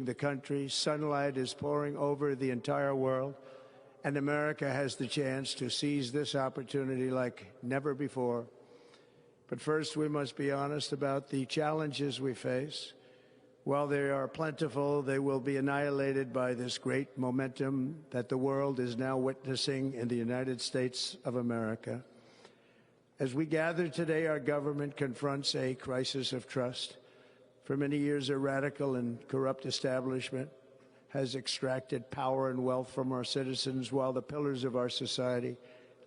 the country. Sunlight is pouring over the entire world, and America has the chance to seize this opportunity like never before. But first, we must be honest about the challenges we face. While they are plentiful, they will be annihilated by this great momentum that the world is now witnessing in the United States of America. As we gather today, our government confronts a crisis of trust. For many years, a radical and corrupt establishment has extracted power and wealth from our citizens while the pillars of our society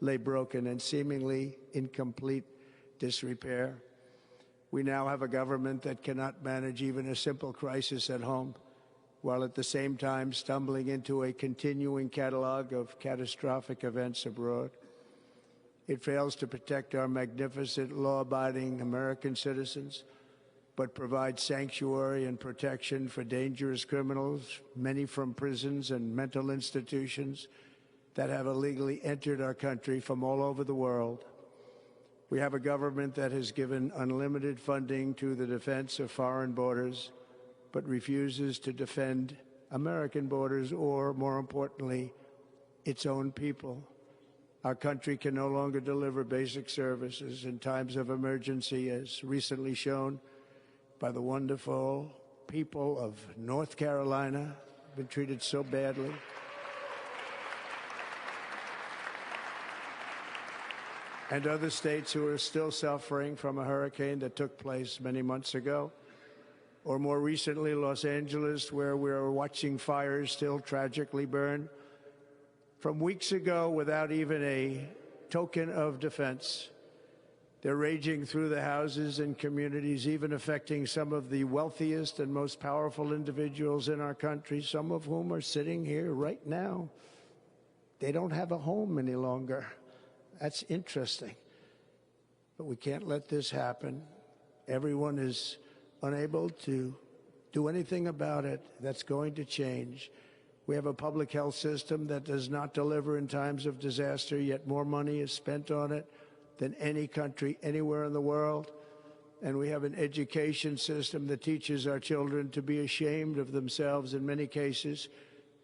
lay broken and seemingly in complete disrepair. We now have a government that cannot manage even a simple crisis at home, while at the same time stumbling into a continuing catalog of catastrophic events abroad. It fails to protect our magnificent, law-abiding American citizens, but provides sanctuary and protection for dangerous criminals, many from prisons and mental institutions that have illegally entered our country from all over the world. We have a government that has given unlimited funding to the defense of foreign borders, but refuses to defend American borders or, more importantly, its own people. Our country can no longer deliver basic services in times of emergency, as recently shown by the wonderful people of North Carolina, been treated so badly. And other states who are still suffering from a hurricane that took place many months ago. Or more recently, Los Angeles, where we're watching fires still tragically burn. From weeks ago, without even a token of defense, they're raging through the houses and communities, even affecting some of the wealthiest and most powerful individuals in our country, some of whom are sitting here right now. They don't have a home any longer. That's interesting. But we can't let this happen. Everyone is unable to do anything about it. That's going to change. We have a public health system that does not deliver in times of disaster, yet more money is spent on it than any country anywhere in the world. And we have an education system that teaches our children to be ashamed of themselves in many cases,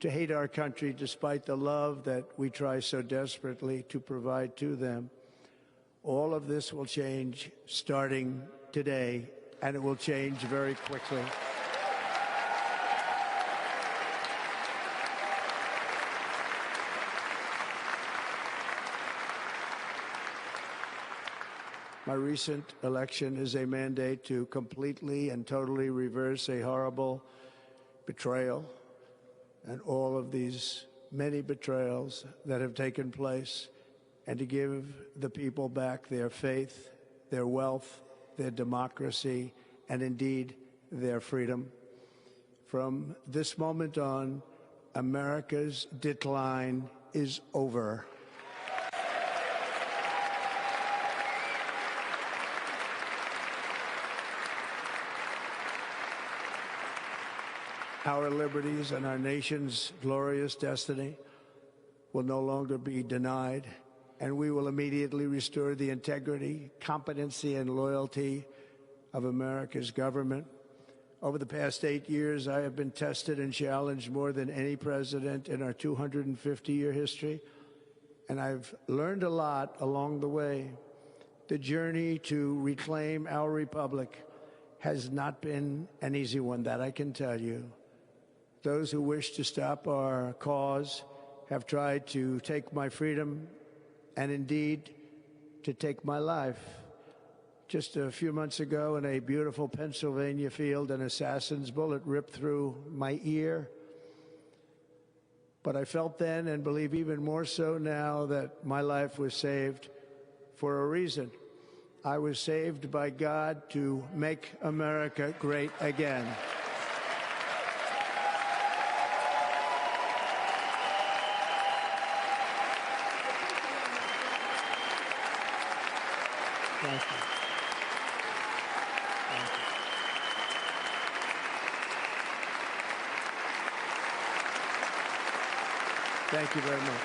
to hate our country despite the love that we try so desperately to provide to them. All of this will change starting today, and it will change very quickly. My recent election is a mandate to completely and totally reverse a horrible betrayal and all of these many betrayals that have taken place, and to give the people back their faith, their wealth, their democracy, and indeed their freedom. From this moment on, America's decline is over. Our liberties and our nation's glorious destiny will no longer be denied, and we will immediately restore the integrity, competency, and loyalty of America's government. Over the past 8 years, I have been tested and challenged more than any president in our 250-year history, and I've learned a lot along the way. The journey to reclaim our republic has not been an easy one, that I can tell you. Those who wish to stop our cause have tried to take my freedom and indeed to take my life. Just a few months ago in a beautiful Pennsylvania field, an assassin's bullet ripped through my ear. But I felt then, and believe even more so now, that my life was saved for a reason. I was saved by God to make America great again. Thank you. Thank you. Thank you very much.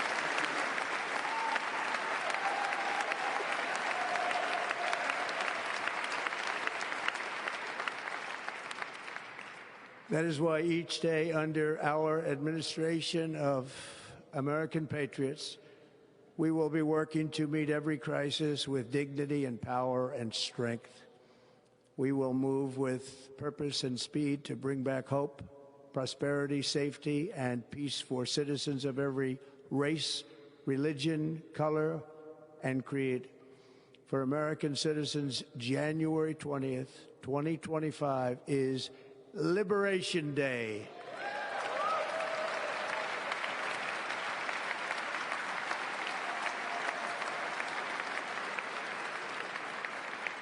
That is why each day under our administration of American patriots, we will be working to meet every crisis with dignity and power and strength. We will move with purpose and speed to bring back hope, prosperity, safety, and peace for citizens of every race, religion, color, and creed. For American citizens, January 20th, 2025 is Liberation Day.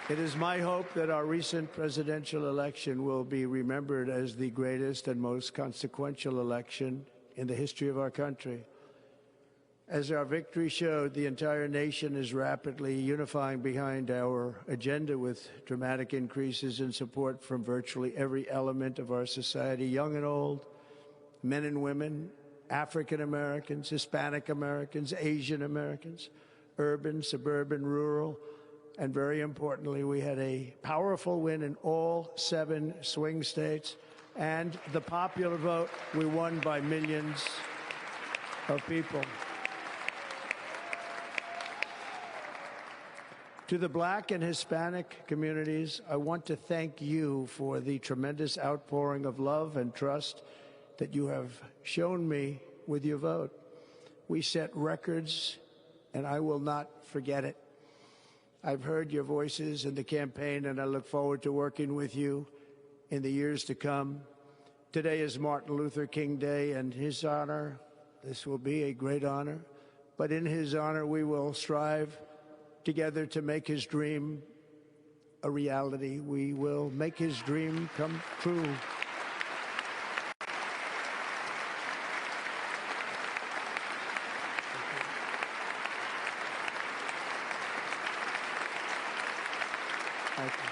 It is my hope that our recent presidential election will be remembered as the greatest and most consequential election in the history of our country. As our victory showed, the entire nation is rapidly unifying behind our agenda with dramatic increases in support from virtually every element of our society, young and old, men and women, African Americans, Hispanic Americans, Asian Americans, urban, suburban, rural, and very importantly, we had a powerful win in all 7 swing states, and the popular vote, we won by millions of people. To the Black and Hispanic communities, I want to thank you for the tremendous outpouring of love and trust that you have shown me with your vote. We set records, and I will not forget it. I've heard your voices in the campaign, and I look forward to working with you in the years to come. Today is Martin Luther King Day, and in his honor, this will be a great honor, but in his honor, we will strive together to make his dream a reality. We will make his dream come true. Thank you.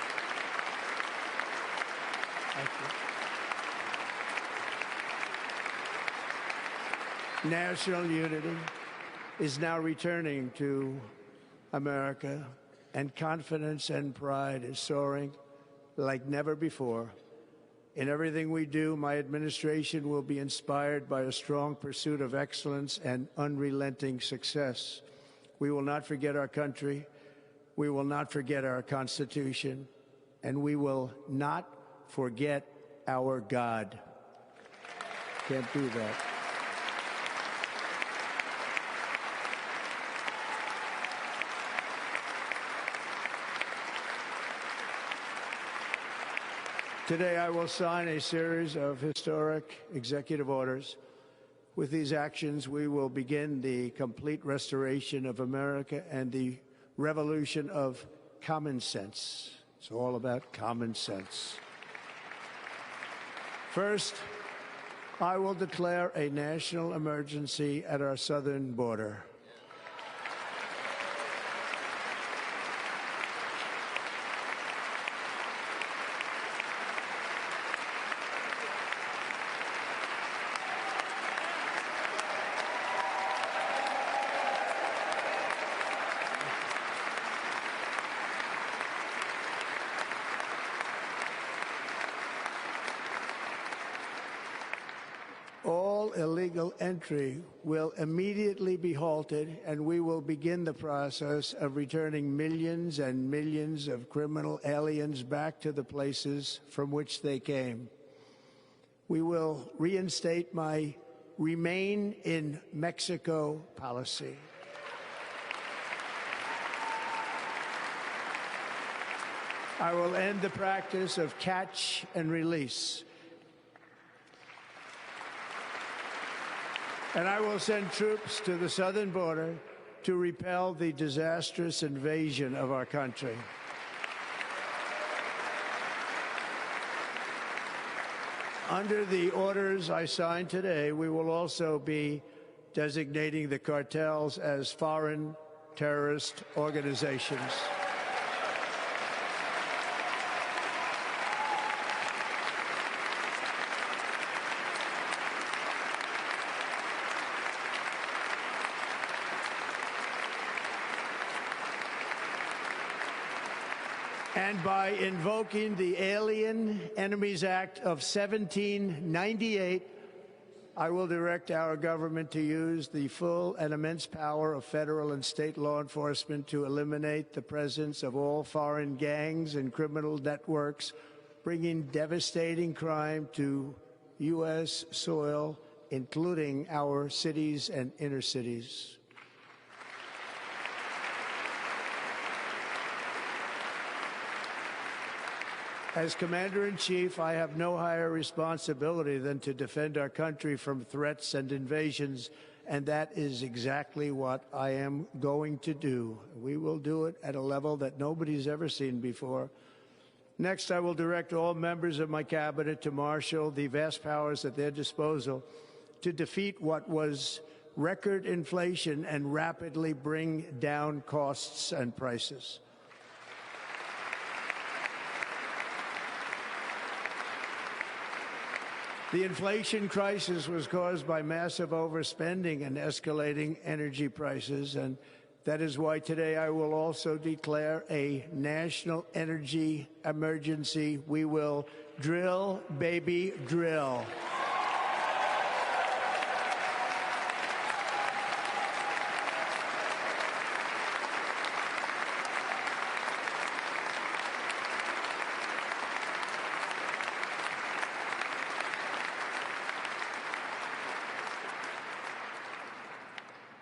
Thank you. National unity is now returning to America, and confidence and pride is soaring like never before. In everything we do, my administration will be inspired by a strong pursuit of excellence and unrelenting success. We will not forget our country. We will not forget our Constitution, and we will not forget our God. Can't do that. Today, I will sign a series of historic executive orders. With these actions, we will begin the complete restoration of America and the revolution of common sense. It's all about common sense. First, I will declare a national emergency at our southern border. Illegal entry will immediately be halted, and we will begin the process of returning millions and millions of criminal aliens back to the places from which they came. We will reinstate my Remain in Mexico policy. I will end the practice of catch and release. And I will send troops to the southern border to repel the disastrous invasion of our country. Under the orders I signed today, we will also be designating the cartels as foreign terrorist organizations. and by invoking the Alien Enemies Act of 1798, I will direct our government to use the full and immense power of federal and state law enforcement to eliminate the presence of all foreign gangs and criminal networks, bringing devastating crime to U.S. soil, including our cities and inner cities. As Commander-in-Chief, I have no higher responsibility than to defend our country from threats and invasions, and that is exactly what I am going to do. We will do it at a level that nobody's ever seen before. Next, I will direct all members of my cabinet to marshal the vast powers at their disposal to defeat what was record inflation and rapidly bring down costs and prices. The inflation crisis was caused by massive overspending and escalating energy prices, and that is why today I will also declare a national energy emergency. We will drill, baby, drill.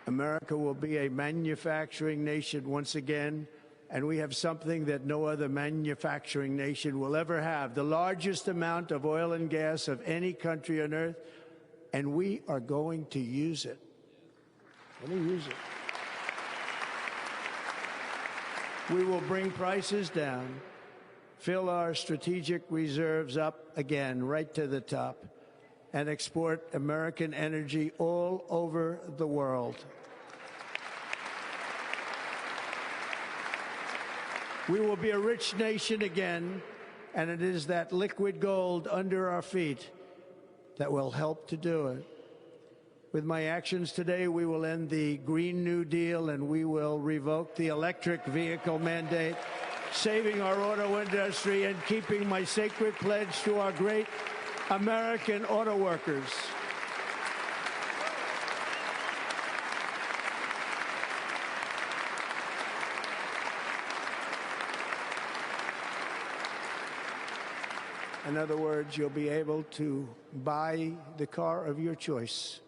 America will be a manufacturing nation once again, and we have something that no other manufacturing nation will ever have, the largest amount of oil and gas of any country on earth, and we are going to use it. We will bring prices down, fill our strategic reserves up again, right to the top, and export American energy all over the world. We will be a rich nation again, and it is that liquid gold under our feet that will help to do it. With my actions today, we will end the Green New Deal, and we will revoke the electric vehicle mandate, saving our auto industry and keeping my sacred pledge to our great American auto workers. In other words, you'll be able to buy the car of your choice.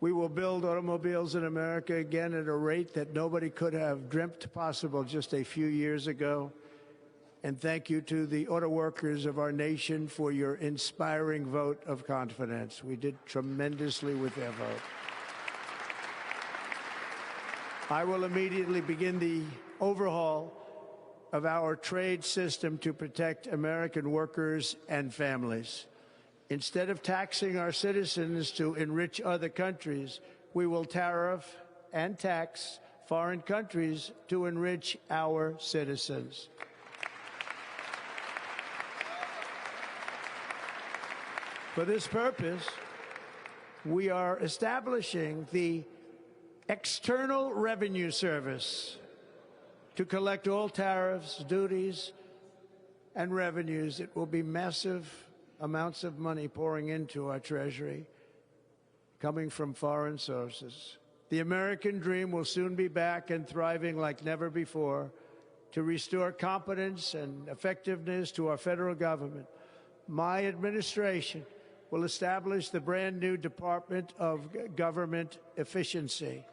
We will build automobiles in America again at a rate that nobody could have dreamt possible just a few years ago. And thank you to the auto workers of our nation for your inspiring vote of confidence. We did tremendously with their vote. I will immediately begin the overhaul of our trade system to protect American workers and families. Instead of taxing our citizens to enrich other countries, we will tariff and tax foreign countries to enrich our citizens. For this purpose, we are establishing the External Revenue Service to collect all tariffs, duties, and revenues. It will be massive amounts of money pouring into our treasury, coming from foreign sources. The American dream will soon be back and thriving like never before to restore competence and effectiveness to our federal government. My administration will establish the brand new Department of Government Efficiency.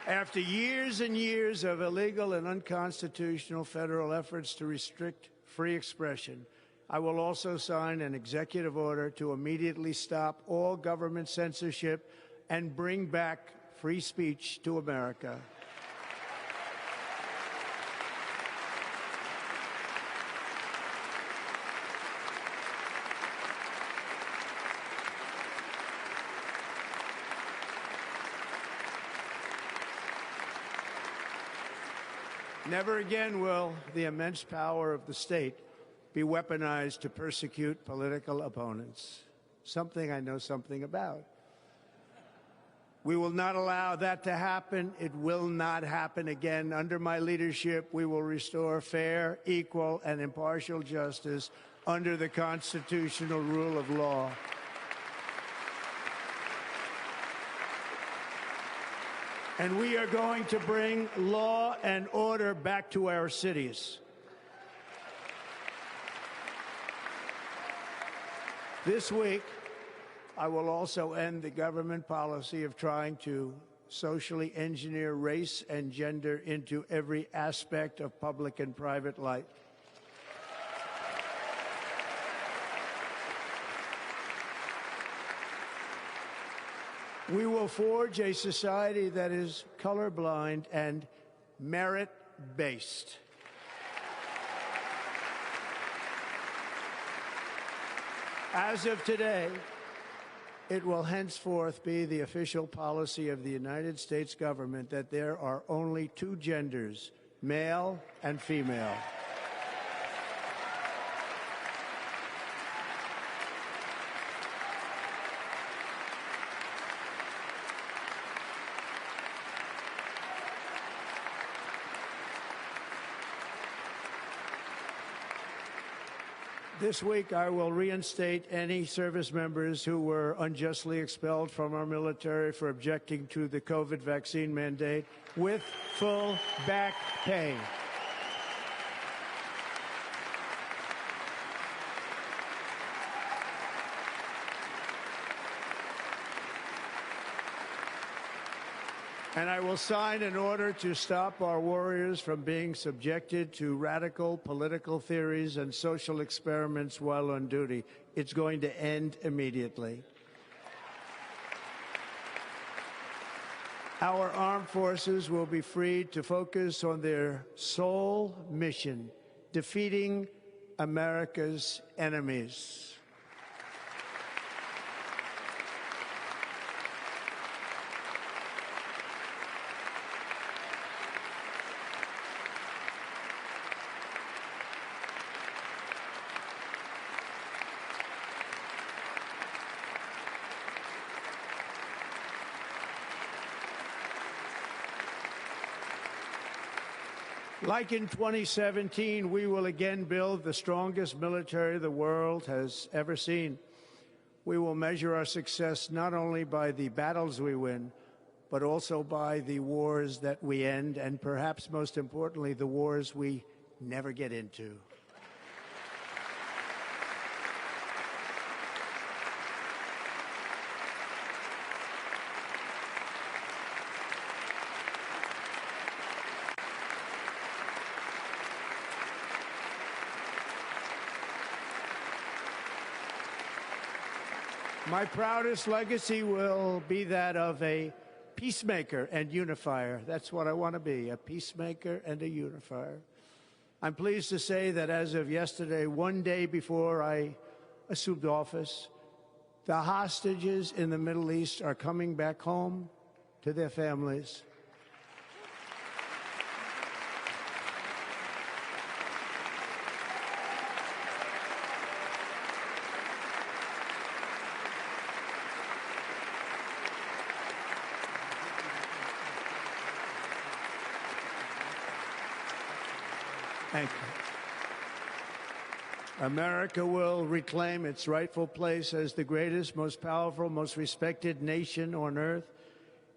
After years and years of illegal and unconstitutional federal efforts to restrict free expression, I will also sign an executive order to immediately stop all government censorship and bring back free speech to America. Never again will the immense power of the state be weaponized to persecute political opponents, something I know something about. We will not allow that to happen. It will not happen again. Under my leadership, we will restore fair, equal, and impartial justice under the constitutional rule of law. And we are going to bring law and order back to our cities. This week, I will also end the government policy of trying to socially engineer race and gender into every aspect of public and private life. We will forge a society that is colorblind and merit-based. As of today, it will henceforth be the official policy of the United States government that there are only two genders, male and female. This week, I will reinstate any service members who were unjustly expelled from our military for objecting to the COVID vaccine mandate with full back pay. And I will sign an order to stop our warriors from being subjected to radical political theories and social experiments while on duty. It's going to end immediately. Our armed forces will be freed to focus on their sole mission, defeating America's enemies. Like in 2017, we will again build the strongest military the world has ever seen. We will measure our success not only by the battles we win, but also by the wars that we end, and perhaps most importantly, the wars we never get into. My proudest legacy will be that of a peacemaker and unifier. That's what I want to be, a peacemaker and a unifier. I'm pleased to say that as of yesterday, one day before I assumed office, the hostages in the Middle East are coming back home to their families. Thank you. America will reclaim its rightful place as the greatest, most powerful, most respected nation on earth,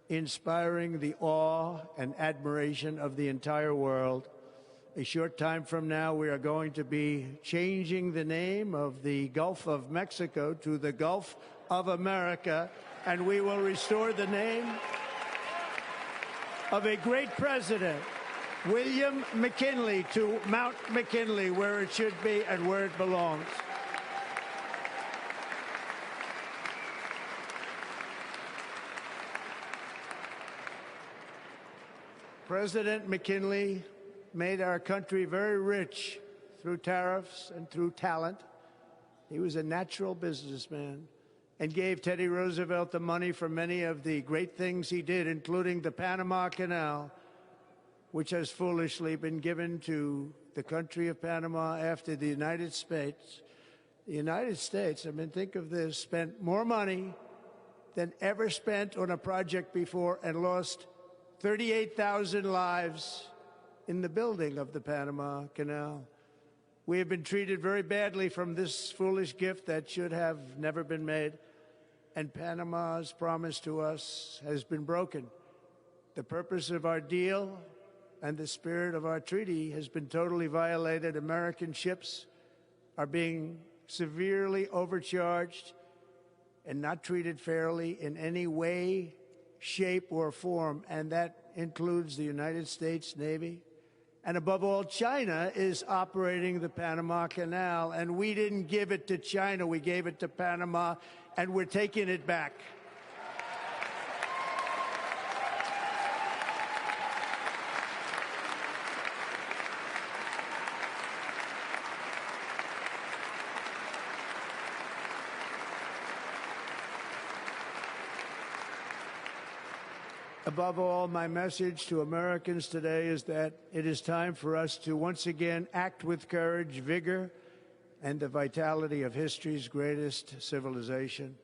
inspiring the awe and admiration of the entire world. A short time from now, we are going to be changing the name of the Gulf of Mexico to the Gulf of America, and we will restore the name of a great president, William McKinley, to Mount McKinley, where it should be and where it belongs. President McKinley made our country very rich through tariffs and through talent. He was a natural businessman and gave Teddy Roosevelt the money for many of the great things he did, including the Panama Canal, which has foolishly been given to the country of Panama after the United States. The United States, I mean, think of this, spent more money than ever spent on a project before and lost 38,000 lives in the building of the Panama Canal. We have been treated very badly from this foolish gift that should have never been made, and Panama's promise to us has been broken. The purpose of our deal and the spirit of our treaty has been totally violated. American ships are being severely overcharged and not treated fairly in any way, shape, or form, and that includes the United States Navy. And above all, China is operating the Panama Canal, and we didn't give it to China, we gave it to Panama, and we're taking it back. Above all, my message to Americans today is that it is time for us to once again act with courage, vigor, and the vitality of history's greatest civilization.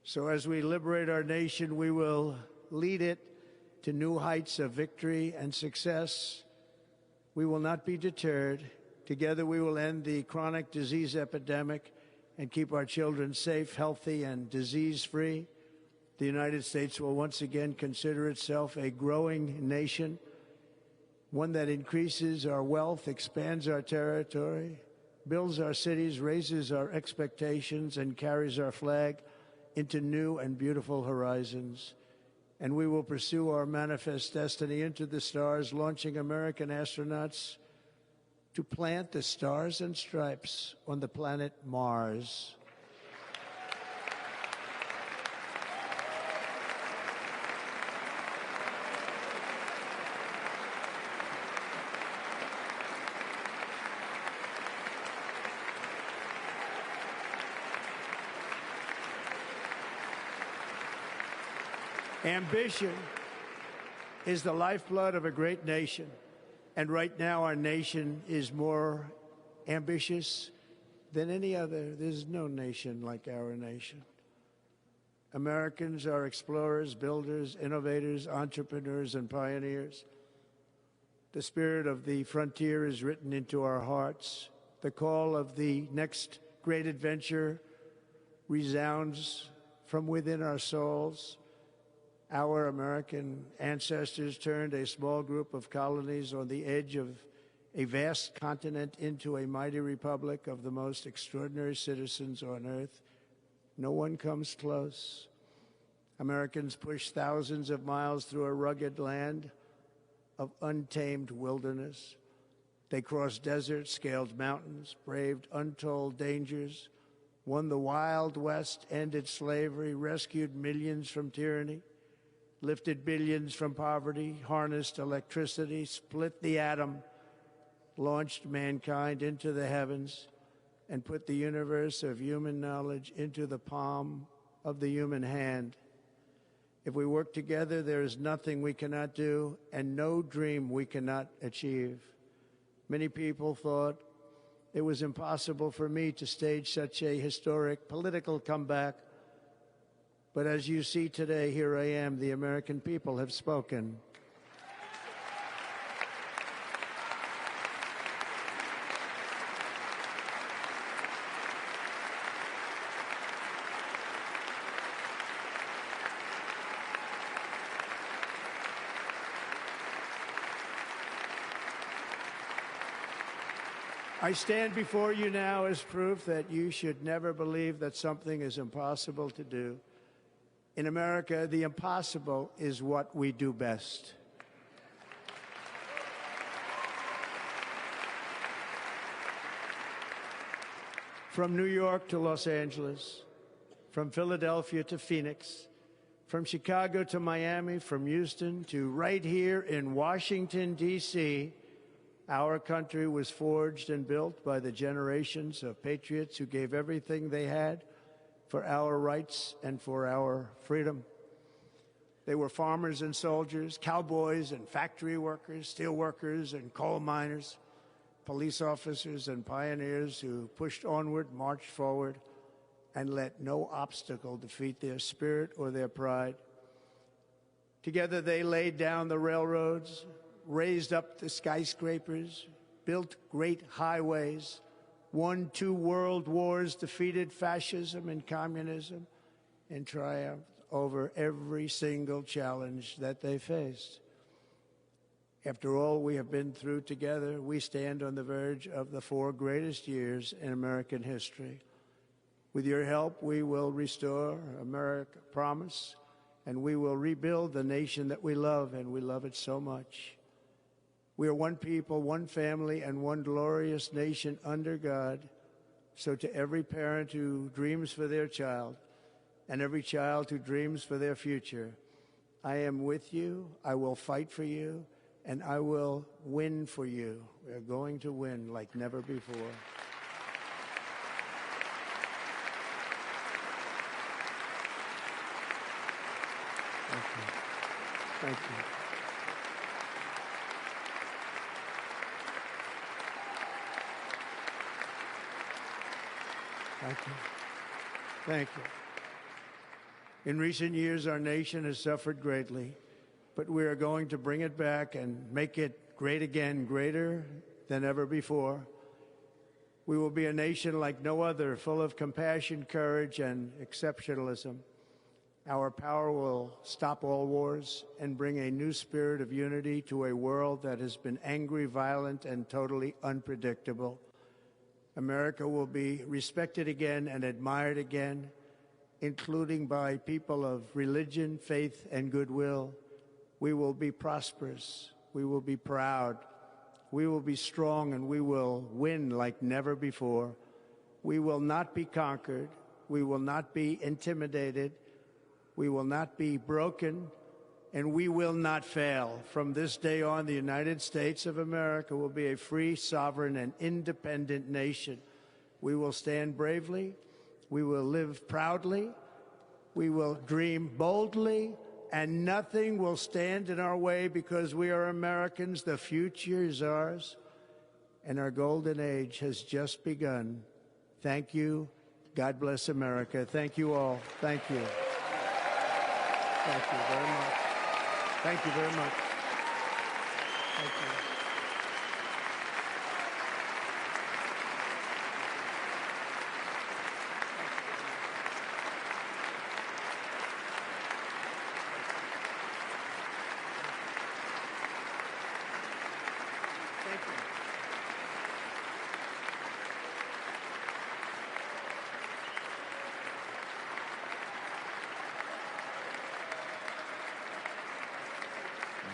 So as we liberate our nation, we will lead it to new heights of victory and success. We will not be deterred. Together we will end the chronic disease epidemic and keep our children safe, healthy, and disease-free. The United States will once again consider itself a growing nation, one that increases our wealth, expands our territory, builds our cities, raises our expectations, and carries our flag into new and beautiful horizons. And we will pursue our manifest destiny into the stars, launching American astronauts to plant the stars and stripes on the planet Mars. Ambition is the lifeblood of a great nation, and right now our nation is more ambitious than any other. There's no nation like our nation. Americans are explorers, builders, innovators, entrepreneurs, and pioneers. The spirit of the frontier is written into our hearts. The call of the next great adventure resounds from within our souls. Our American ancestors turned a small group of colonies on the edge of a vast continent into a mighty republic of the most extraordinary citizens on earth. No one comes close. Americans pushed thousands of miles through a rugged land of untamed wilderness. They crossed deserts, scaled mountains, braved untold dangers, won the Wild West, ended slavery, rescued millions from tyranny, lifted billions from poverty, harnessed electricity, split the atom, launched mankind into the heavens, and put the universe of human knowledge into the palm of the human hand. If we work together, there is nothing we cannot do and no dream we cannot achieve. Many people thought it was impossible for me to stage such a historic political comeback. But as you see today, here I am. The American people have spoken. I stand before you now as proof that you should never believe that something is impossible to do. In America, the impossible is what we do best. From New York to Los Angeles, from Philadelphia to Phoenix, from Chicago to Miami, from Houston to right here in Washington, D.C., our country was forged and built by the generations of patriots who gave everything they had for our rights and for our freedom. They were farmers and soldiers, cowboys and factory workers, steel workers and coal miners, police officers and pioneers who pushed onward, marched forward, and let no obstacle defeat their spirit or their pride. Together they laid down the railroads, raised up the skyscrapers, built great highways, won 2 world wars, defeated fascism and communism, and triumphed over every single challenge that they faced. After all we have been through together, we stand on the verge of the 4 greatest years in American history. With your help, we will restore America's promise, and we will rebuild the nation that we love, and we love it so much. We are one people, one family, and one glorious nation under God. So to every parent who dreams for their child, and every child who dreams for their future, I am with you, I will fight for you, and I will win for you. We are going to win like never before. Thank you. Thank you. Thank you. Thank you. In recent years, our nation has suffered greatly, but we are going to bring it back and make it great again, greater than ever before. We will be a nation like no other, full of compassion, courage, and exceptionalism. Our power will stop all wars and bring a new spirit of unity to a world that has been angry, violent, and totally unpredictable. America will be respected again and admired again, including by people of religion, faith, and goodwill. We will be prosperous. We will be proud. We will be strong, and we will win like never before. We will not be conquered. We will not be intimidated. We will not be broken, and we will not fail. From this day on, the United States of America will be a free, sovereign, and independent nation. We will stand bravely. We will live proudly. We will dream boldly, and nothing will stand in our way because we are Americans. The future is ours, and our golden age has just begun. Thank you. God bless America. Thank you all. Thank you. Thank you very much. Thank you very much. Thank you. Thank you.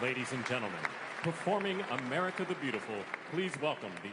Ladies and gentlemen, performing America the Beautiful, please welcome the...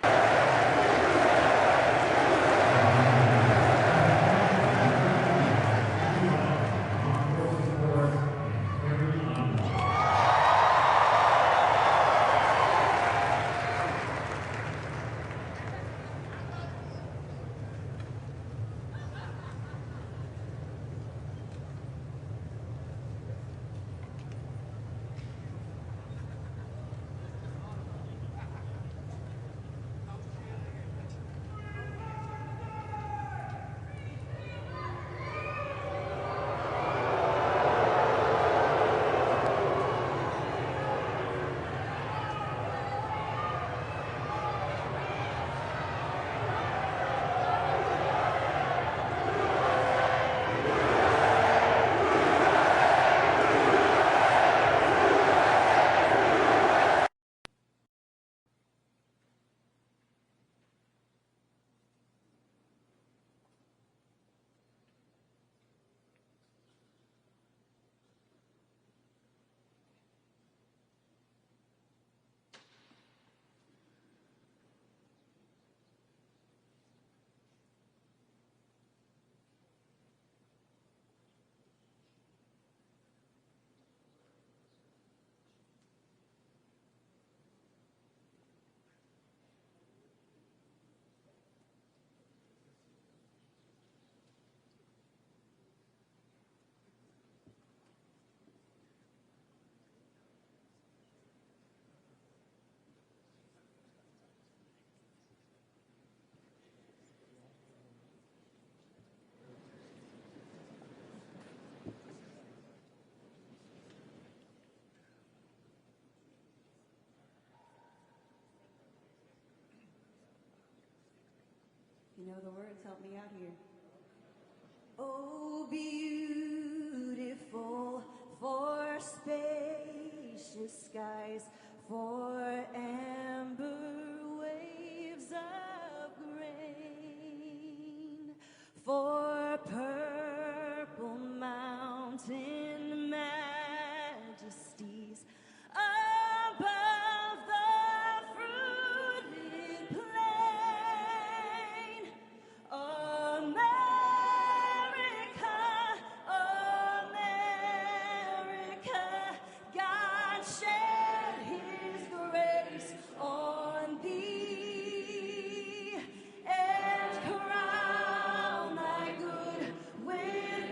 you know the words, help me out here. Oh, beautiful for spacious skies, for amber waves of grain, for purple mountain majesties above the fruited plain. America, America, God shed his grace on thee and crown thy good with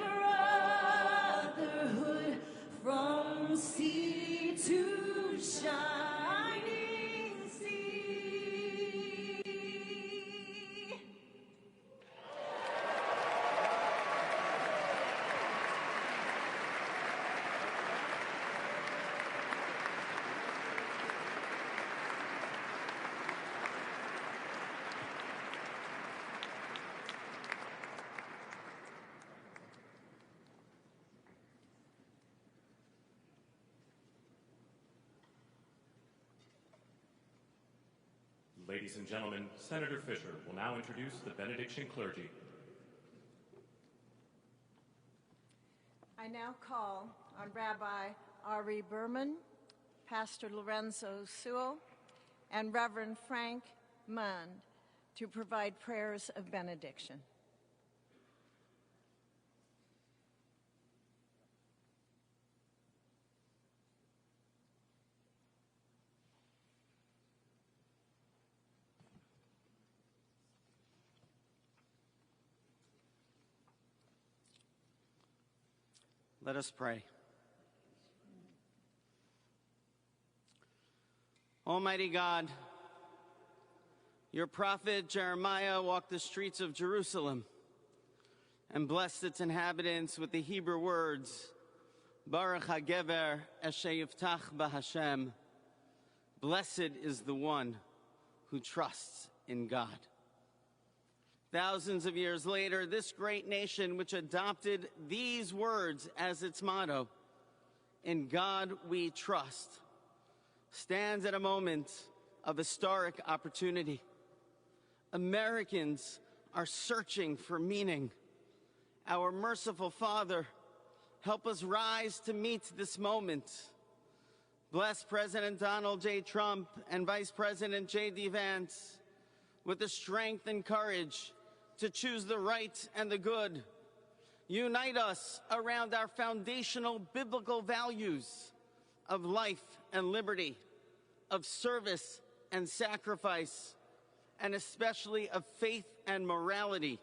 brotherhood from sea to shining sea. Ladies and gentlemen, Senator Fisher will now introduce the benediction clergy. I now call on Rabbi Ari Berman, Pastor Lorenzo Sewell, and Reverend Frank Mund to provide prayers of benediction. Let us pray. Almighty God, your prophet Jeremiah walked the streets of Jerusalem and blessed its inhabitants with the Hebrew words, Baruch HaGever Asher Yiftach BaHashem. Blessed is the one who trusts in God. Thousands of years later, this great nation, which adopted these words as its motto, "In God we trust," stands at a moment of historic opportunity. Americans are searching for meaning. Our merciful Father, help us rise to meet this moment. Bless President Donald J. Trump and Vice President J.D. Vance with the strength and courage to choose the right and the good. Unite us around our foundational biblical values of life and liberty, of service and sacrifice, and especially of faith and morality,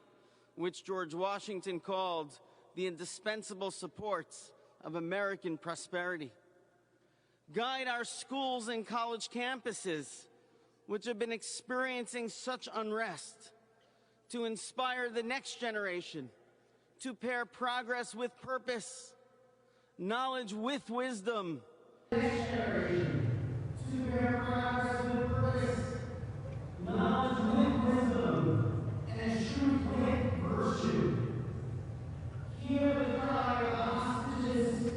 which George Washington called the indispensable supports of American prosperity. Guide our schools and college campuses, which have been experiencing such unrest, to inspire the next generation, to pair progress with purpose, knowledge with wisdom. Next generation, to pair progress with purpose, knowledge with wisdom, and truth with virtue. Hear the cry of the hostages,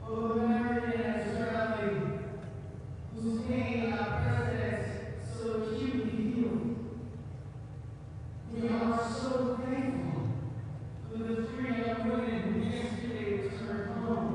of American and Israeli, whose pain our president so acutely feels. We are so thankful for the 3 young women who yesterday returned home.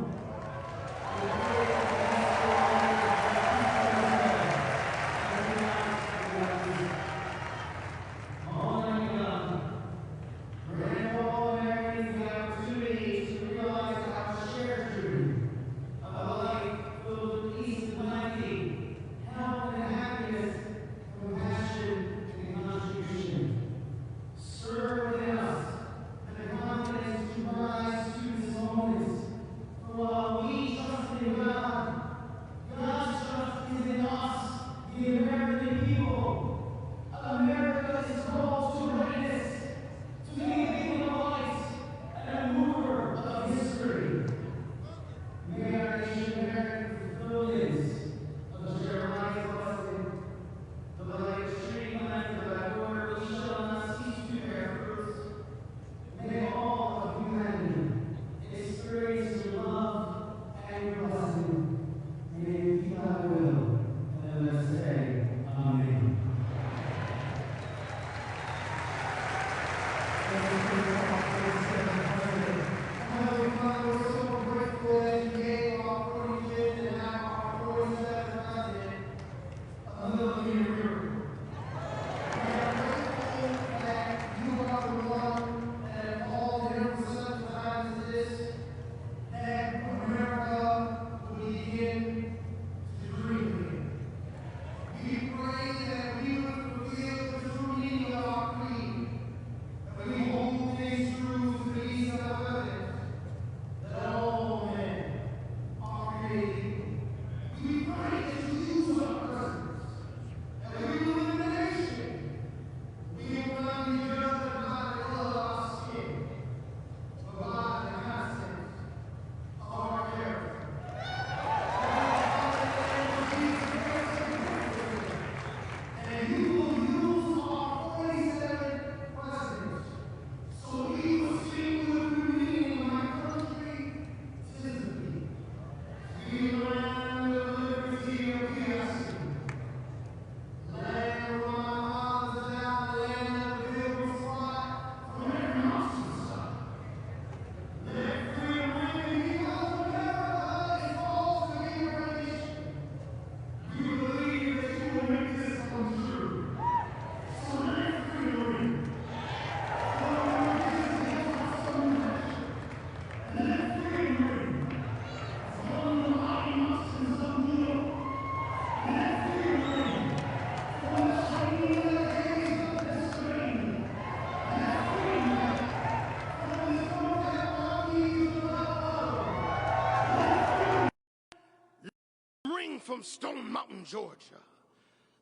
ring from Stone Mountain, Georgia.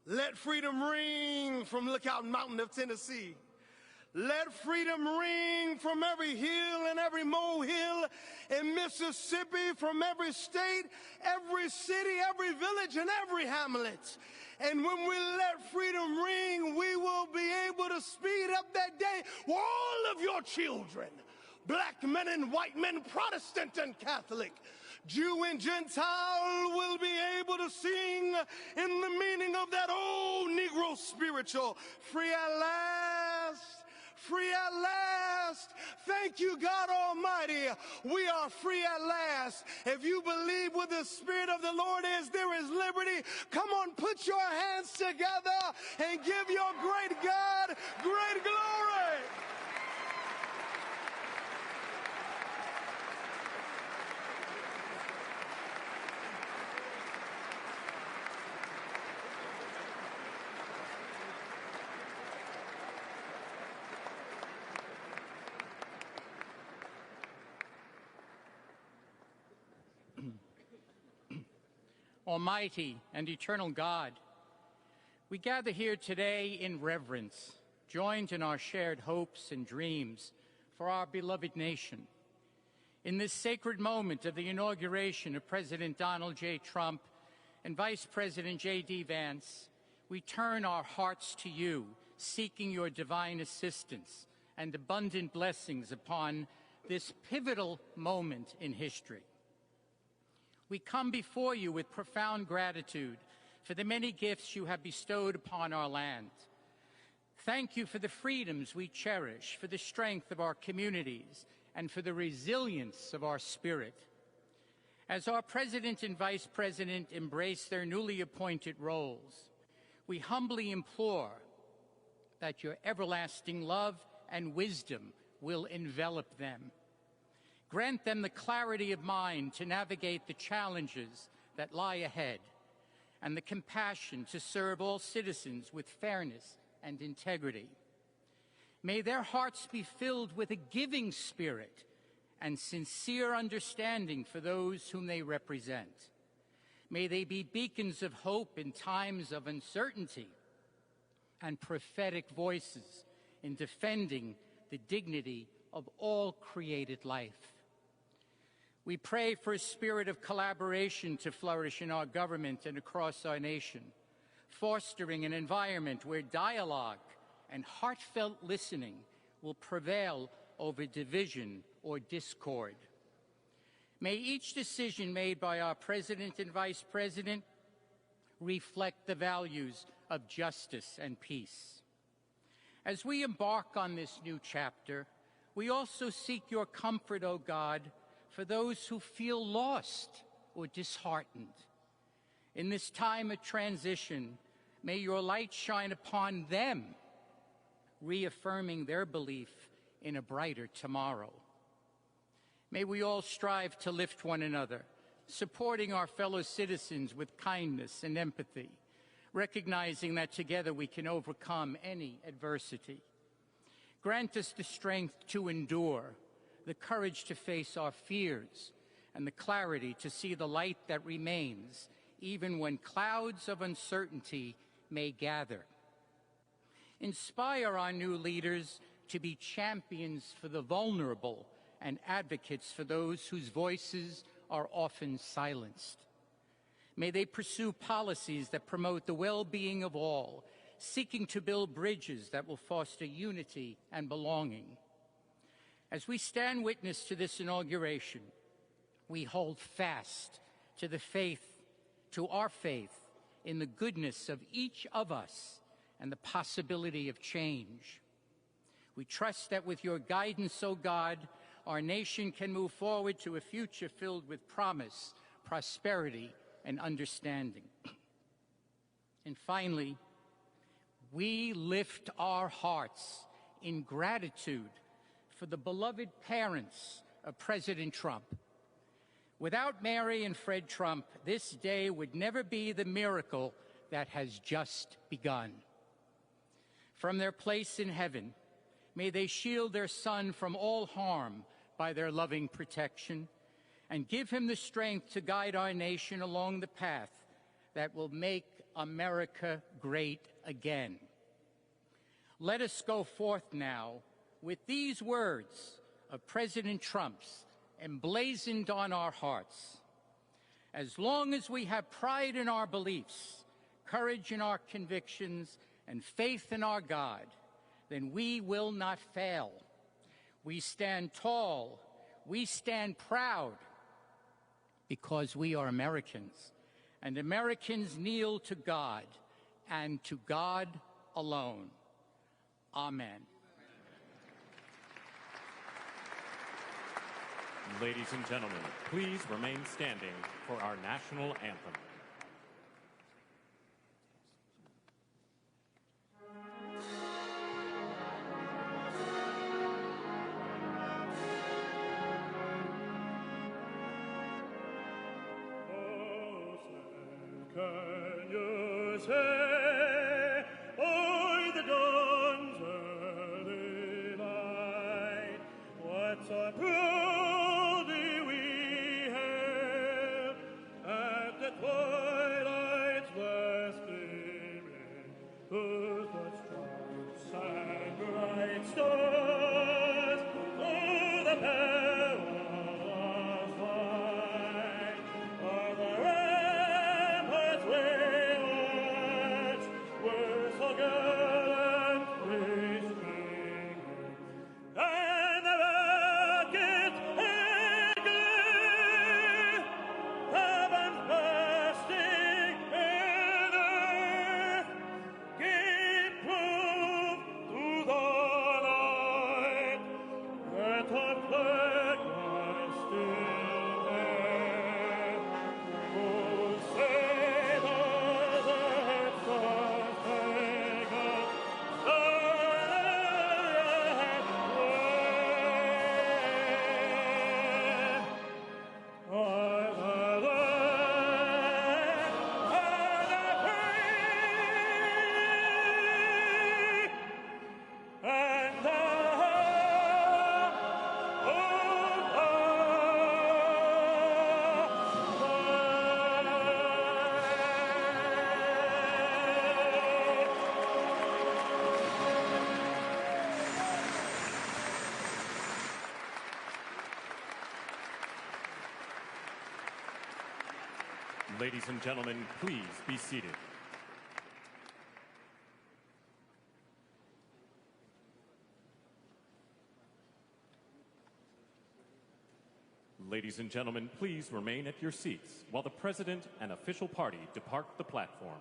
Let freedom ring from Lookout Mountain of Tennessee. Let freedom ring from every hill and every molehill in Mississippi, from every state, every city, every village, and every hamlet. And when we let freedom ring, we will be able to speed up that day where all of your children, black men and white men, Protestant and Catholic, Jew and Gentile, will be able to sing in the meaning of that old Negro spiritual, free at last. Free at last. Thank you, God Almighty. We are free at last. If you believe where the Spirit of the Lord is, there is liberty. Come on, put your hands together and give your great God great glory. Almighty and eternal God, we gather here today in reverence, joined in our shared hopes and dreams for our beloved nation. In this sacred moment of the inauguration of President Donald J. Trump and Vice President J.D. Vance, we turn our hearts to you, seeking your divine assistance and abundant blessings upon this pivotal moment in history. We come before you with profound gratitude for the many gifts you have bestowed upon our land. Thank you for the freedoms we cherish, for the strength of our communities, and for the resilience of our spirit. As our President and Vice President embrace their newly appointed roles, we humbly implore that your everlasting love and wisdom will envelop them. Grant them the clarity of mind to navigate the challenges that lie ahead and the compassion to serve all citizens with fairness and integrity. May their hearts be filled with a giving spirit and sincere understanding for those whom they represent. May they be beacons of hope in times of uncertainty and prophetic voices in defending the dignity of all created life. We pray for a spirit of collaboration to flourish in our government and across our nation, fostering an environment where dialogue and heartfelt listening will prevail over division or discord. May each decision made by our President and Vice President reflect the values of justice and peace. As we embark on this new chapter, we also seek your comfort, O God, for those who feel lost or disheartened. In this time of transition, may your light shine upon them, reaffirming their belief in a brighter tomorrow. May we all strive to lift one another, supporting our fellow citizens with kindness and empathy, recognizing that together we can overcome any adversity. Grant us the strength to endure, the courage to face our fears, and the clarity to see the light that remains, even when clouds of uncertainty may gather. Inspire our new leaders to be champions for the vulnerable and advocates for those whose voices are often silenced. May they pursue policies that promote the well-being of all, seeking to build bridges that will foster unity and belonging. As we stand witness to this inauguration, we hold fast to our faith in the goodness of each of us and the possibility of change. We trust that with your guidance, O God, our nation can move forward to a future filled with promise, prosperity, and understanding. And finally, we lift our hearts in gratitude for the beloved parents of President Trump. Without Mary and Fred Trump, this day would never be the miracle that has just begun. From their place in heaven, may they shield their son from all harm by their loving protection, and give him the strength to guide our nation along the path that will make America great again. Let us go forth now with these words of President Trump's emblazoned on our hearts. As long as we have pride in our beliefs, courage in our convictions, and faith in our God, then we will not fail. We stand tall, we stand proud, because we are Americans, and Americans kneel to God, and to God alone. Amen. Ladies and gentlemen, please remain standing for our national anthem. Can you say, o'er the dawn's early light, what so proudly we hailed at the twilight's last gleaming, whose blood stripes and bright stars through the perilous fight are the ramparts we watched were so gallantly streaming, and the rockets in glee, heavens bursting in earth, gave proof to the night that our flag was still there. Oh, say does it first take us silent way? I've had and Ladies and gentlemen, please be seated. Ladies and gentlemen, please remain at your seats while the President and official party depart the platform.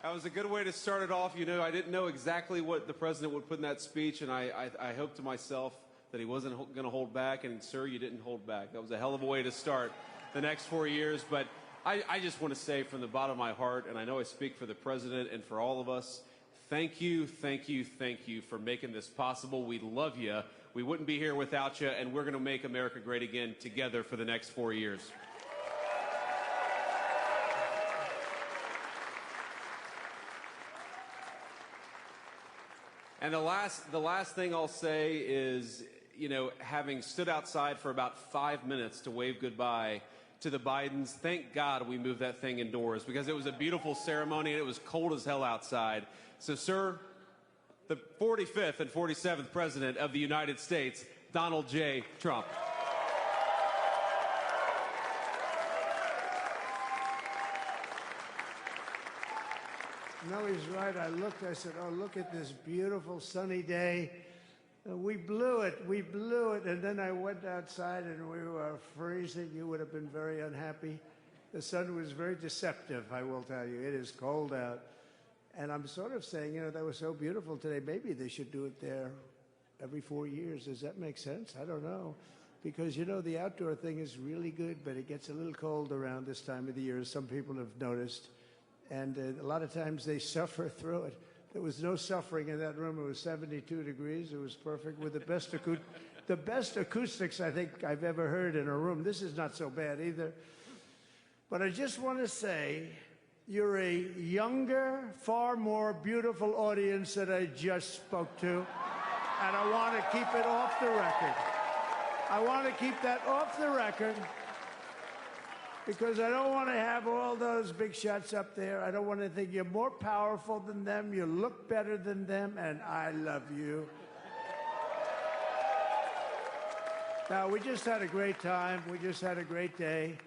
That was a good way to start it off. You know, I didn't know exactly what the president would put in that speech, and I hoped to myself that he wasn't going to hold back, and sir, you didn't hold back. That was a hell of a way to start the next 4 years, but I just want to say from the bottom of my heart, and I know I speak for the president and for all of us, thank you, thank you, thank you for making this possible. We love you. We wouldn't be here without you, and we're going to make America great again together for the next 4 years. And the last thing I'll say is, you know, having stood outside for about 5 minutes to wave goodbye to the Bidens, thank God we moved that thing indoors because it was a beautiful ceremony and it was cold as hell outside. So, sir, the 45th and 47th President of the United States, Donald J. Trump. No, he's right. I said, oh, look at this beautiful sunny day. We blew it. And then I went outside and we were freezing. You would have been very unhappy. The sun was very deceptive, I will tell you. It is cold out. And I'm sort of saying, that was so beautiful today. Maybe they should do it there every 4 years. Does that make sense? I don't know. Because, the outdoor thing is really good, but it gets a little cold around this time of the year, as some people have noticed. And a lot of times they suffer through it. There was no suffering in that room. It was 72 degrees. It was perfect with the best acoustics I think I've ever heard in a room. This is not so bad either. But I just want to say, you're a younger, far more beautiful audience that I just spoke to. And I want to keep it off the record. I want to keep that off the record because I don't want to have all those big shots up there. I don't want to think you're more powerful than them, you look better than them, and I love you. Now, we just had a great time. We just had a great day.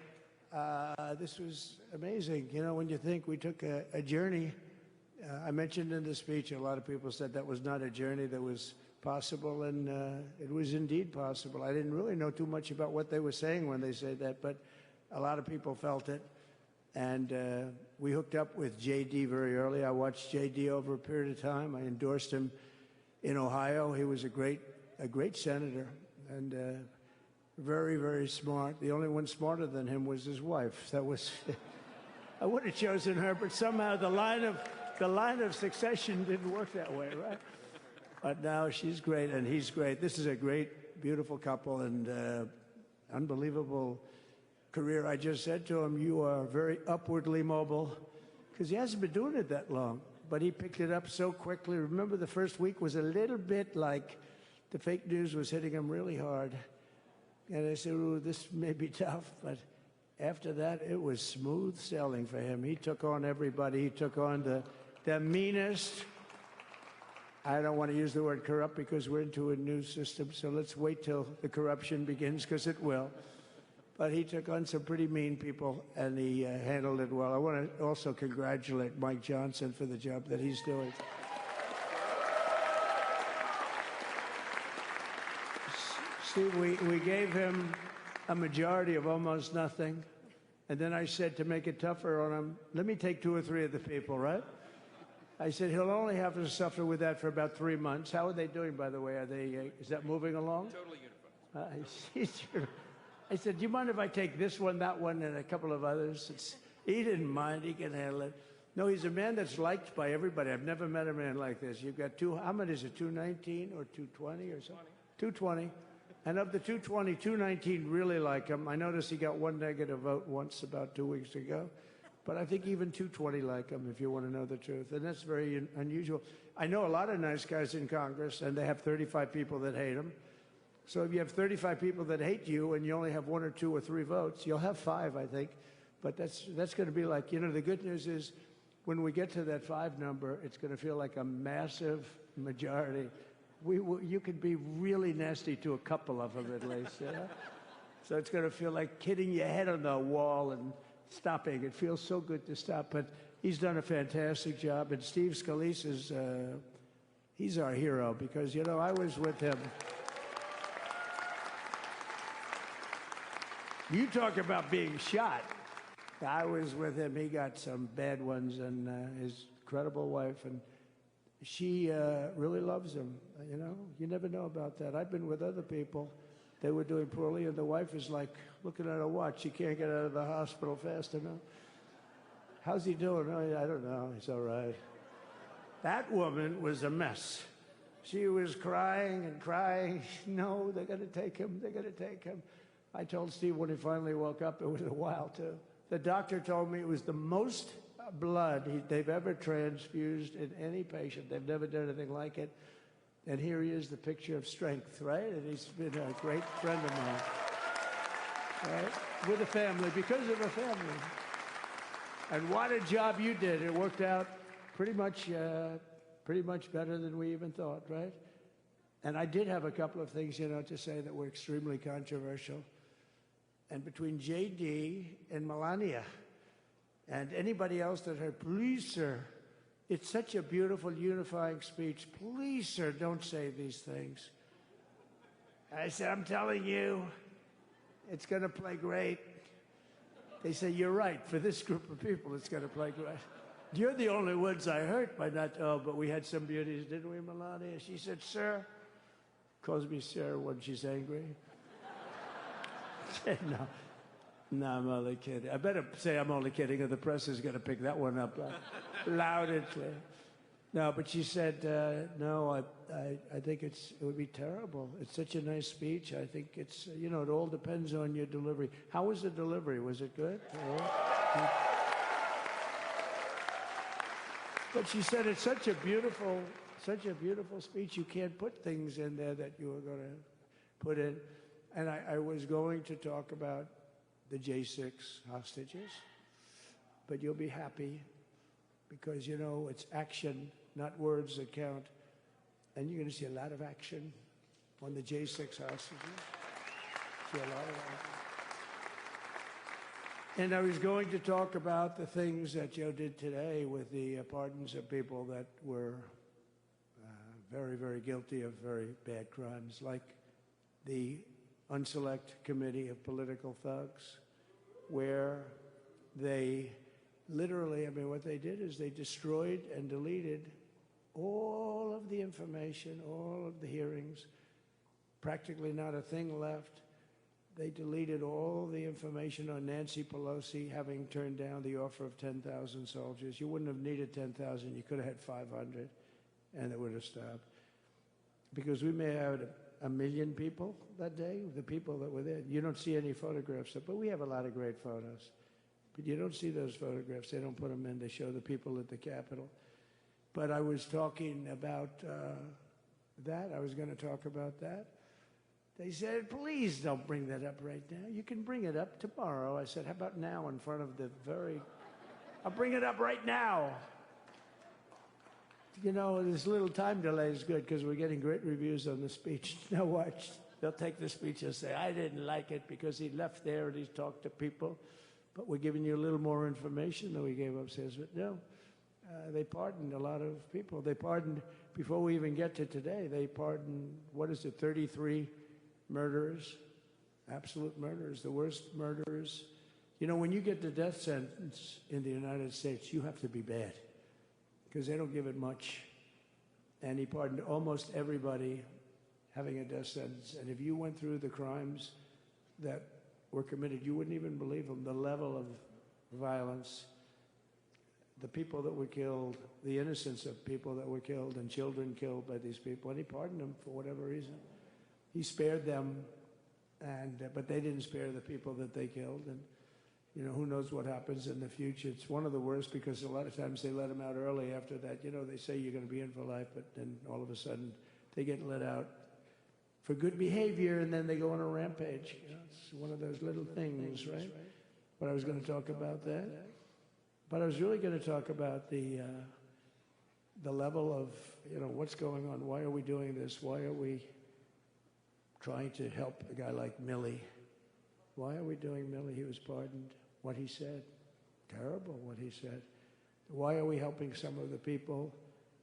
This was amazing. When you think we took a journey, I mentioned in the speech, a lot of people said that was not a journey that was possible, and it was indeed possible. I didn't really know too much about what they were saying when they said that, but a lot of people felt it. And we hooked up with J.D. very early. I watched J.D. over a period of time. I endorsed him in Ohio. He was a great senator and very, very smart. The only one smarter than him was his wife. That was, I would have chosen her, but somehow the line of succession didn't work that way, right? But now she's great and he's great. This is a great, beautiful couple and unbelievable career. I just said to him, you are very upwardly mobile, because he hasn't been doing it that long, but he picked it up so quickly. Remember, the first week was a little bit like the fake news was hitting him really hard. And I said, ooh, this may be tough, but after that, it was smooth sailing for him. He took on everybody. He took on the meanest. I don't want to use the word corrupt because we're into a new system, so let's wait till the corruption begins, because it will. But he took on some pretty mean people, and he handled it well. I want to also congratulate Mike Johnson for the job that he's doing. Steve, we gave him a majority of almost nothing, and then I said to make it tougher on him, let me take 2 or 3 of the people, right? I said he'll only have to suffer with that for about 3 months. How are they doing, by the way? Are they? Is that moving along? Totally unified. I said, do you mind if I take this one, that one, and a couple of others? He didn't mind. He can handle it. No, he's a man that's liked by everybody. I've never met a man like this. You've got how many is it, 219 or 220 or something? 220. And of the 220, 219 really like him. I noticed he got 1 negative vote once about 2 weeks ago. But I think even 220 like him, if you want to know the truth. And that's very unusual. I know a lot of nice guys in Congress, and they have 35 people that hate him. So if you have 35 people that hate you and you only have 1 or 2 or 3 votes, you'll have 5, I think. But that's going to be like, the good news is when we get to that 5 number, it's going to feel like a massive majority. You could be really nasty to a couple of them at least, So it's going to feel like hitting your head on the wall and stopping. It feels so good to stop. But he's done a fantastic job. And Steve Scalise he's our hero because, I was with him. You talk about being shot. I was with him. He got some bad ones, and his incredible wife, and she really loves him. You never know about that. I've been with other people. They were doing poorly, and the wife is like looking at her watch. She can't get out of the hospital fast enough. How's he doing? Oh, I don't know. He's all right. That woman was a mess. She was crying and crying. No, they're going to take him. They're going to take him. I told Steve when he finally woke up, it was a while, too. The doctor told me it was the most blood they've ever transfused in any patient. They've never done anything like it. And here he is, the picture of strength, right? And he's been a great friend of mine, right? With a family, because of a family. And what a job you did. It worked out pretty much better than we even thought, right? And I did have a couple of things, to say that were extremely controversial. And between J.D. and Melania and anybody else that heard, please, sir, It's such a beautiful, unifying speech. Please, sir, don't say these things. I said, I'm telling you, it's going to play great. They say, you're right. For this group of people, it's going to play great. You're the only ones I hurt by not, but we had some beauties, didn't we, Melania? She said, sir, calls me sir when she's angry. No, I'm only kidding. I better say I'm only kidding, or the press is going to pick that one up loud and clear. No, but she said, no, I think it would be terrible. It's such a nice speech. I think it's, it all depends on your delivery. How was the delivery? Was it good? But she said it's such a beautiful speech. You can't put things in there that you were going to put in. And I was going to talk about the J6 hostages, but you'll be happy because, it's action, not words that count. And you're going to see a lot of action on the J6 hostages. See a lot of action. And I was going to talk about the things that Joe did today with the pardons of people that were very, very guilty of very bad crimes, like the Unselect Committee of Political Thugs, where they literally, what they did is they destroyed and deleted all of the information, all of the hearings, practically not a thing left. They deleted all the information on Nancy Pelosi having turned down the offer of 10,000 soldiers. You wouldn't have needed 10,000. You could have had 500, and it would have stopped. Because we may have 1 million people that day, the people that were there. You don't see any photographs, but we have a lot of great photos. But you don't see those photographs. They don't put them in. They show the people at the Capitol. But I was talking about that. I was going to talk about that. They said, please don't bring that up right now. You can bring it up tomorrow. I said, how about now in front of I'll bring it up right now. This little time delay is good because we're getting great reviews on the speech. Now watch. They'll take the speech and say, I didn't like it because he left there and he talked to people. But we're giving you a little more information than we gave upstairs. But no, they pardoned a lot of people. They pardoned, before we even get to today, they pardoned, 33 murderers, absolute murderers, the worst murderers. When you get the death sentence in the United States, you have to be bad because they don't give it much. And he pardoned almost everybody having a death sentence. And if you went through the crimes that were committed, you wouldn't even believe them, the level of violence, the people that were killed, the innocence of people that were killed and children killed by these people. And he pardoned them for whatever reason. He spared them, but they didn't spare the people that they killed. And, who knows what happens in the future. It's one of the worst because a lot of times they let them out early after that. They say you're going to be in for life, but then all of a sudden they get let out for good behavior, and then they go on a rampage. It's one of those little things, right? But I was going to talk about that. But I was really going to talk about the level of, what's going on. Why are we doing this? Why are we trying to help a guy like Millie? Why are we doing Millie? He was pardoned. What he said, terrible what he said. Why are we helping some of the people?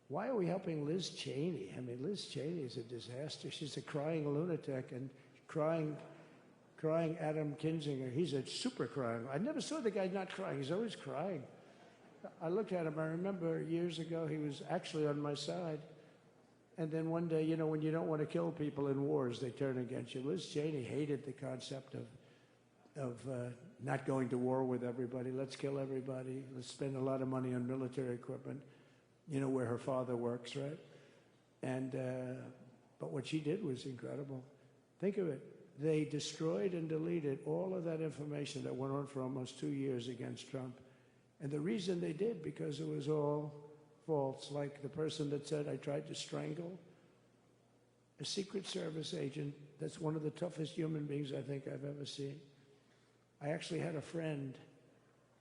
Why are we helping Liz Cheney? Liz Cheney is a disaster. She's a crying lunatic and crying Adam Kinzinger. He's a super crying. I never saw the guy not crying. He's always crying. I looked at him. I remember years ago he was actually on my side. And then one day, when you don't want to kill people in wars, they turn against you. Liz Cheney hated the concept of not going to war with everybody. Let's kill everybody. Let's spend a lot of money on military equipment, where her father works, right? And but what she did was incredible. Think of it. They destroyed and deleted all of that information that went on for almost 2 years against Trump. And the reason they did, because it was all false, like the person that said, I tried to strangle a Secret Service agent. That's one of the toughest human beings I think I've ever seen. I actually had a friend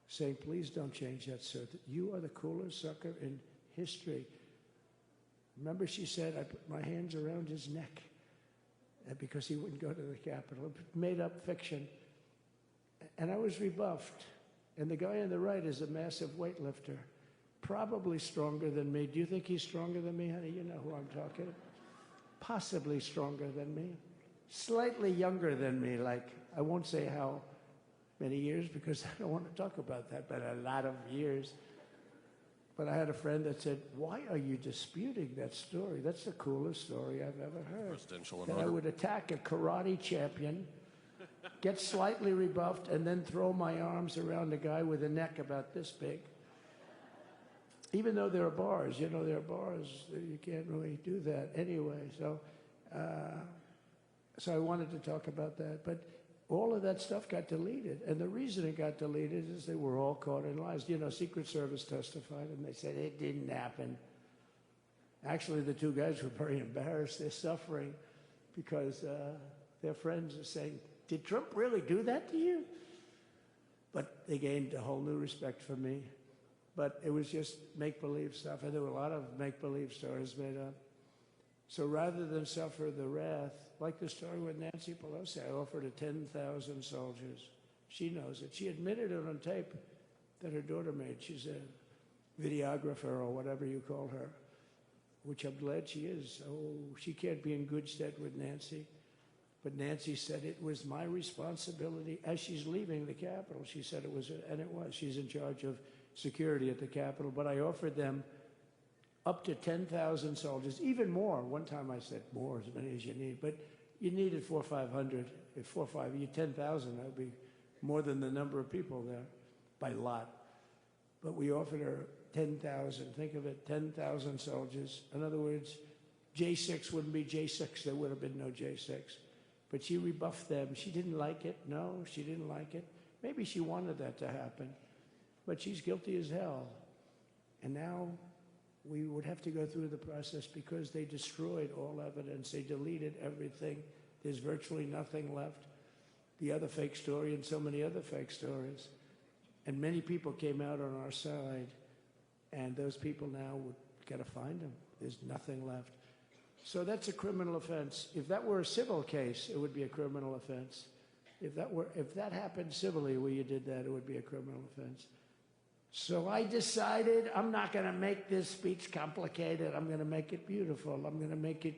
saying, please don't change that, sir. You are the coolest sucker in history. Remember, she said, I put my hands around his neck because he wouldn't go to the Capitol. Made up fiction. And I was rebuffed. And the guy on the right is a massive weightlifter. probably stronger than me. Do you think he's stronger than me, honey? You know who I'm talking about. Possibly stronger than me. Slightly younger than me, like, I won't say how many years because I don't want to talk about that, but a lot of years. But I had a friend that said, why are you disputing that story? That's the coolest story I've ever heard. That I would attack a karate champion, get slightly rebuffed, and then throw my arms around a guy with a neck about this big. Even though there are bars, you know, there are bars, you can't really do that anyway. So I wanted to talk about that. But all of that stuff got deleted. And the reason it got deleted is they were all caught in lies. You know, Secret Service testified, and they said it didn't happen. Actually, the two guys were very embarrassed. They're suffering because their friends are saying, did Trump really do that to you? But they gained a whole new respect for me. But it was just make-believe stuff, and there were a lot of make-believe stories made up. So rather than suffer the wrath, like the story with Nancy Pelosi, I offered her 10,000 soldiers. She knows it. She admitted it on tape that her daughter made. She's a videographer or whatever you call her, which I'm glad she is. Oh, she can't be in good stead with Nancy. But Nancy said it was my responsibility as she's leaving the Capitol. She said it was, and it was. She's in charge of security at the Capitol. But I offered them up to 10,000 soldiers, even more. One time I said more, as many as you need, but you needed 400 or 500. If 4 or 5, you 10,000, that would be more than the number of people there by lot. But we offered her 10,000. Think of it, 10,000 soldiers. In other words, J6 wouldn't be J6. There would have been no J6. But she rebuffed them. She didn't like it. No, she didn't like it. Maybe she wanted that to happen. But she's guilty as hell. And now we would have to go through the process because they destroyed all evidence. They deleted everything. There's virtually nothing left. The other fake story and so many other fake stories. And many people came out on our side, and those people now would got to find them. There's nothing left. So that's a criminal offense. If that were a civil case, it would be a criminal offense. If that happened civilly where you did that, it would be a criminal offense. So I decided I'm not going to make this speech complicated. I'm going to make it beautiful. I'm going to make it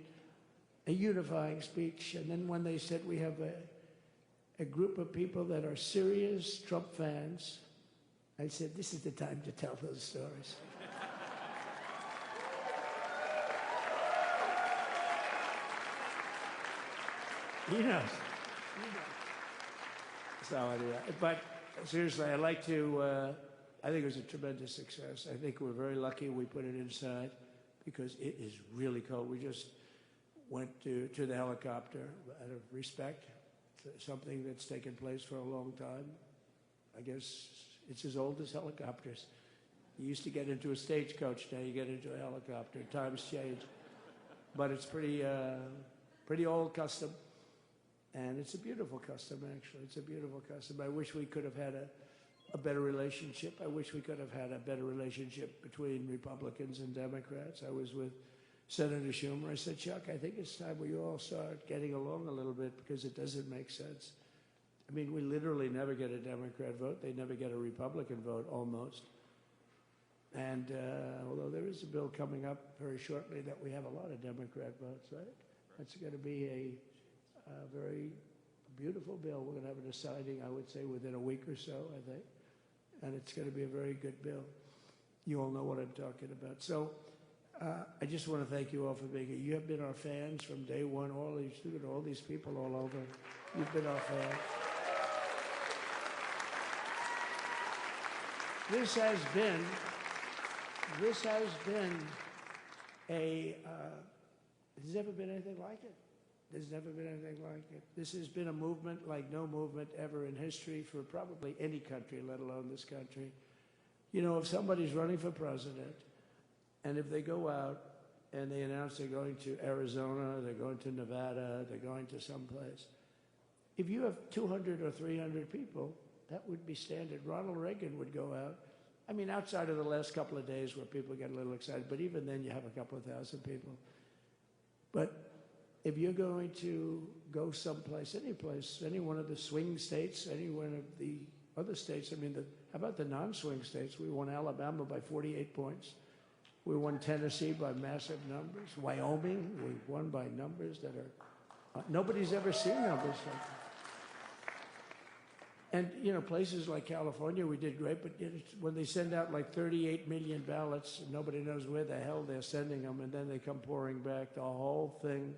a unifying speech. And then when they said we have a group of people that are serious Trump fans, I said, this is the time to tell those stories. He knows. So anyway, but seriously, I'd like to, I think it was a tremendous success. I think we're very lucky we put it inside because it is really cold. We just went to the helicopter out of respect for something that's taken place for a long time. I guess it's as old as helicopters. You used to get into a stagecoach, now you get into a helicopter. Times change. But it's pretty old custom. And it's a beautiful custom, actually. It's a beautiful custom. I wish we could have had a better relationship. I wish we could have had a better relationship between Republicans and Democrats. I was with Senator Schumer. I said, Chuck, I think it's time we all start getting along a little bit because it doesn't make sense. I mean, we literally never get a Democrat vote. They never get a Republican vote, almost. And although there is a bill coming up very shortly that we have a lot of Democrat votes, right? That's going to be a very beautiful bill. We're going to have a deciding, I would say, within a week or so, I think. And it's going to be a very good bill. You all know what I'm talking about. So I just want to thank you all for being here. You have been our fans from day one, all these people all over. You've been our fans. This has been there's never been anything like it. There's never been anything like it. This has been a movement like no movement ever in history for probably any country, let alone this country. You know, if somebody's running for president, and if they go out and they announce they're going to Arizona, they're going to Nevada, they're going to someplace, if you have 200 or 300 people, that would be standard. Ronald Reagan would go out. I mean, outside of the last couple of days where people get a little excited, but even then you have a couple of thousand people. But if you're going to go someplace, any place, any one of the swing states, any one of the other states, I mean, how about the non-swing states? We won Alabama by 48 points. We won Tennessee by massive numbers. Wyoming, we won by numbers that are, nobody's ever seen numbers like that. And, you know, places like California, we did great, but when they send out like 38 million ballots, nobody knows where the hell they're sending them, and then they come pouring back, the whole thing.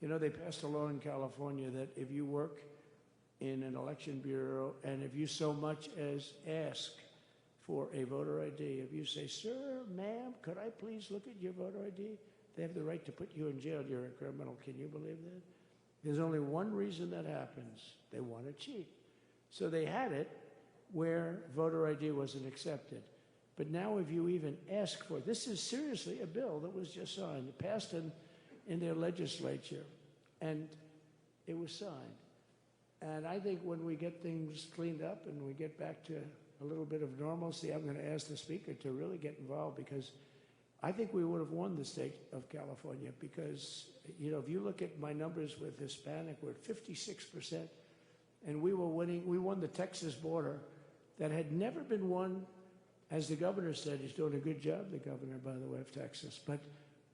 You know, they passed a law in California that if you work in an election bureau and if you so much as ask for a voter ID, if you say, sir, ma'am, could I please look at your voter ID? They have the right to put you in jail. You're a criminal. Can you believe that? There's only one reason that happens. They want to cheat. So they had it where voter ID wasn't accepted. But now if you even ask for it, this is seriously a bill that was just signed, passed in their legislature, and it was signed. And I think when we get things cleaned up and we get back to a little bit of normalcy, I'm going to ask the Speaker to really get involved, because I think we would have won the state of California, because, you know, if you look at my numbers with Hispanic, we're at 56%. And we were winning. We won the Texas border that had never been won. As the governor said, he's doing a good job, the governor, by the way, of Texas. But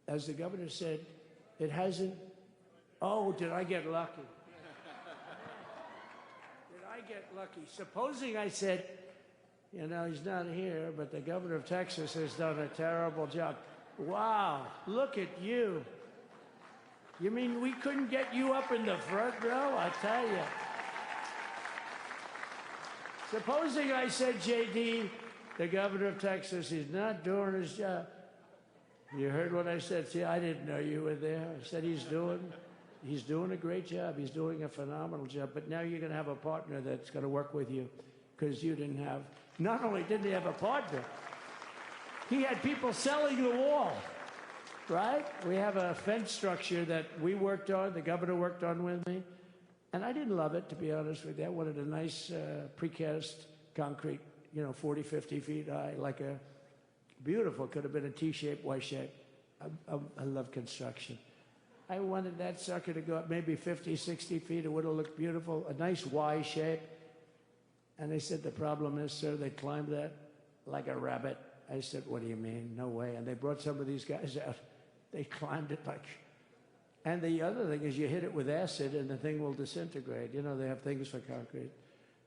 as the governor said, it hasn't. Oh, did I get lucky? Did I get lucky? Supposing I said, you know, he's not here, but the governor of Texas has done a terrible job. Wow, look at you. You mean we couldn't get you up in the front row? I tell you. Supposing I said, J.D., the governor of Texas, he's not doing his job. You heard what I said. See, I didn't know you were there. I said he's doing a great job. He's doing a phenomenal job. But now you're going to have a partner that's going to work with you, because you didn't have, not only didn't he have a partner, he had people selling the wall, right? We have a fence structure that we worked on, the governor worked on with me. And I didn't love it, to be honest with you. I wanted a nice precast concrete, you know, 40, 50 feet high, like a beautiful, could have been a T-shape, Y-shape. I love construction. I wanted that sucker to go up maybe 50, 60 feet. It would have looked beautiful, a nice Y shape. And they said, the problem is, sir, they climbed that like a rabbit. I said, what do you mean? No way. And they brought some of these guys out. They climbed it like... And the other thing is you hit it with acid and the thing will disintegrate. You know, they have things for concrete.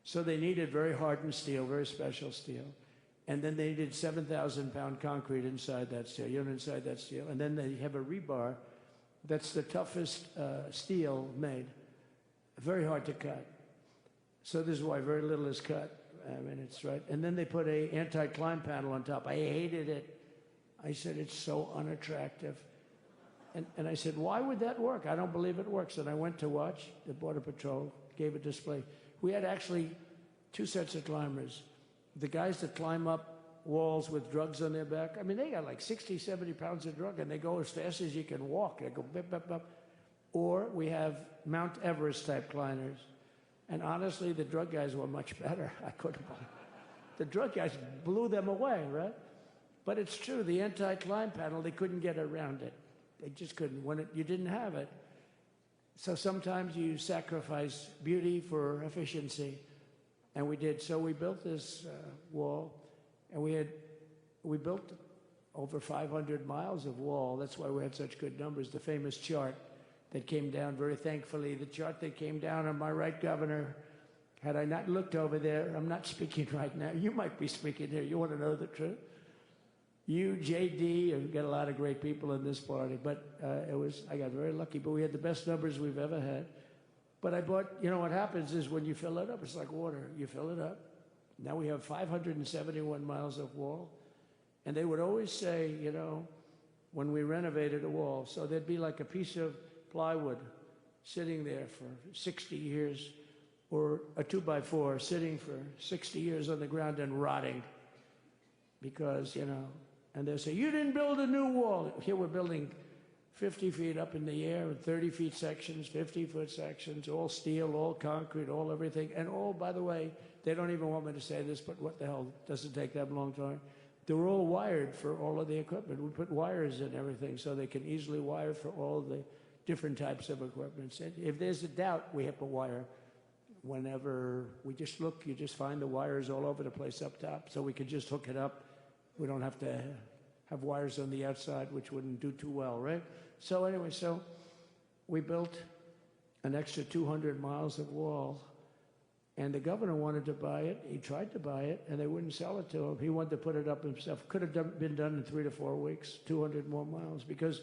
So they needed very hardened steel, very special steel. And then they needed 7,000-pound concrete inside that steel, you know, inside that steel. And then they have a rebar that's the toughest steel made. Very hard to cut. So this is why very little is cut. I mean, it's right. And then they put a anti-climb panel on top. I hated it. I said, it's so unattractive. And I said, why would that work? I don't believe it works. And I went to watch. The Border Patrol gave a display. We had actually 2 sets of climbers. The guys that climb up walls with drugs on their back, I mean, they got like 60, 70 pounds of drug, and they go as fast as you can walk. They go bip, bip, bip. Or we have Mount Everest-type climbers. And honestly, the drug guys were much better. I couldn't believe it. The drug guys blew them away, right? But it's true. The anti-climb panel, they couldn't get around it. They just couldn't. You didn't have it. So sometimes you sacrifice beauty for efficiency. And we did. So we built this wall, and we built over 500 miles of wall. That's why we had such good numbers. The famous chart that came down, very thankfully, the chart that came down on my right, Governor, had I not looked over there, I'm not speaking right now. You might be speaking here. You want to know the truth? You, JD, and we got a lot of great people in this party, but I got very lucky, but we had the best numbers we've ever had. But I bought, you know what happens is when you fill it up, it's like water. You fill it up. Now we have 571 miles of wall. And they would always say, you know, when we renovated a wall, so there'd be like a piece of plywood sitting there for 60 years, or a 2x4 sitting for 60 years on the ground and rotting. Because, you know, and they'll say, you didn't build a new wall. Here we're building 50 feet up in the air, 30 feet sections, 50-foot sections, all steel, all concrete, all everything. And all, by the way, they don't even want me to say this, but what the hell, doesn't take that long time. They're all wired for all of the equipment. We put wires in everything so they can easily wire for all the different types of equipment. And if there's a doubt, we have to wire. whenever we just look, you just find the wires all over the place up top, so we could just hook it up. We don't have to have wires on the outside, which wouldn't do too well, right? So anyway, so we built an extra 200 miles of wall, and the governor wanted to buy it. He tried to buy it, and they wouldn't sell it to him. He wanted to put it up himself. Could have been done in 3 to 4 weeks, 200 more miles, because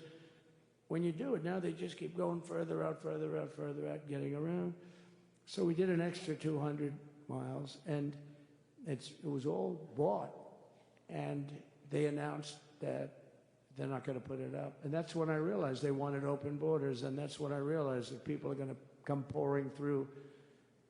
when you do it now, they just keep going further out, further out, further out, getting around. So we did an extra 200 miles, and it was all bought, and they announced that they're not going to put it up. And that's when I realized they wanted open borders, and that's when I realized that people are going to come pouring through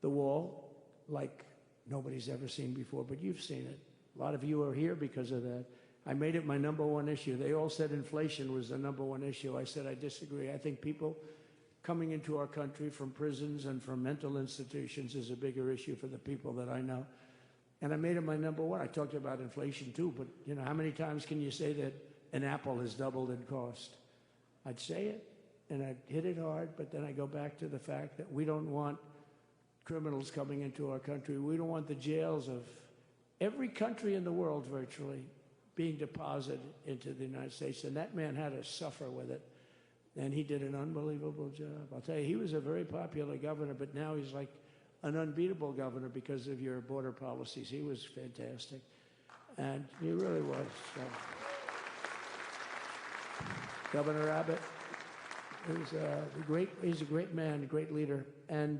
the wall like nobody's ever seen before, but you've seen it. A lot of you are here because of that. I made it my #1 issue. They all said inflation was the #1 issue. I said I disagree. I think people coming into our country from prisons and from mental institutions is a bigger issue for the people that I know. And I made it my #1. I talked about inflation too, but you know, how many times can you say that an apple has doubled in cost? I'd say it, and I'd hit it hard, but then I go back to the fact that we don't want criminals coming into our country. We don't want the jails of every country in the world virtually being deposited into the United States, and that man had to suffer with it, and he did an unbelievable job. I'll tell you, he was a very popular governor, but now he's like an unbeatable governor because of your border policies. He was fantastic, and he really was. So. Governor Abbott is he's a great man, a great leader, and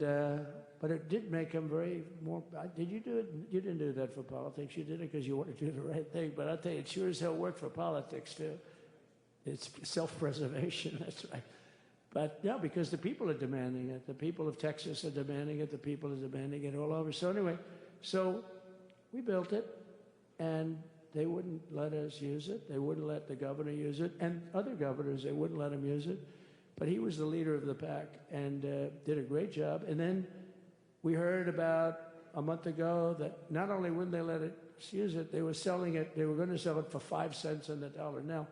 but it did make him very more. Did you do it? You didn't do that for politics. You did it because you wanted to do the right thing. But I'll tell you, it sure as hell worked for politics too. It's self-preservation. That's right. But yeah, because the people are demanding it. The people of Texas are demanding it. The people are demanding it all over. So anyway, so we built it, and they wouldn't let us use it. They wouldn't let the governor use it, and other governors, they wouldn't let him use it. But he was the leader of the pack and did a great job. And then we heard about a month ago that not only wouldn't they let us use it, they were selling it. They were going to sell it for 5 cents on the dollar. Now,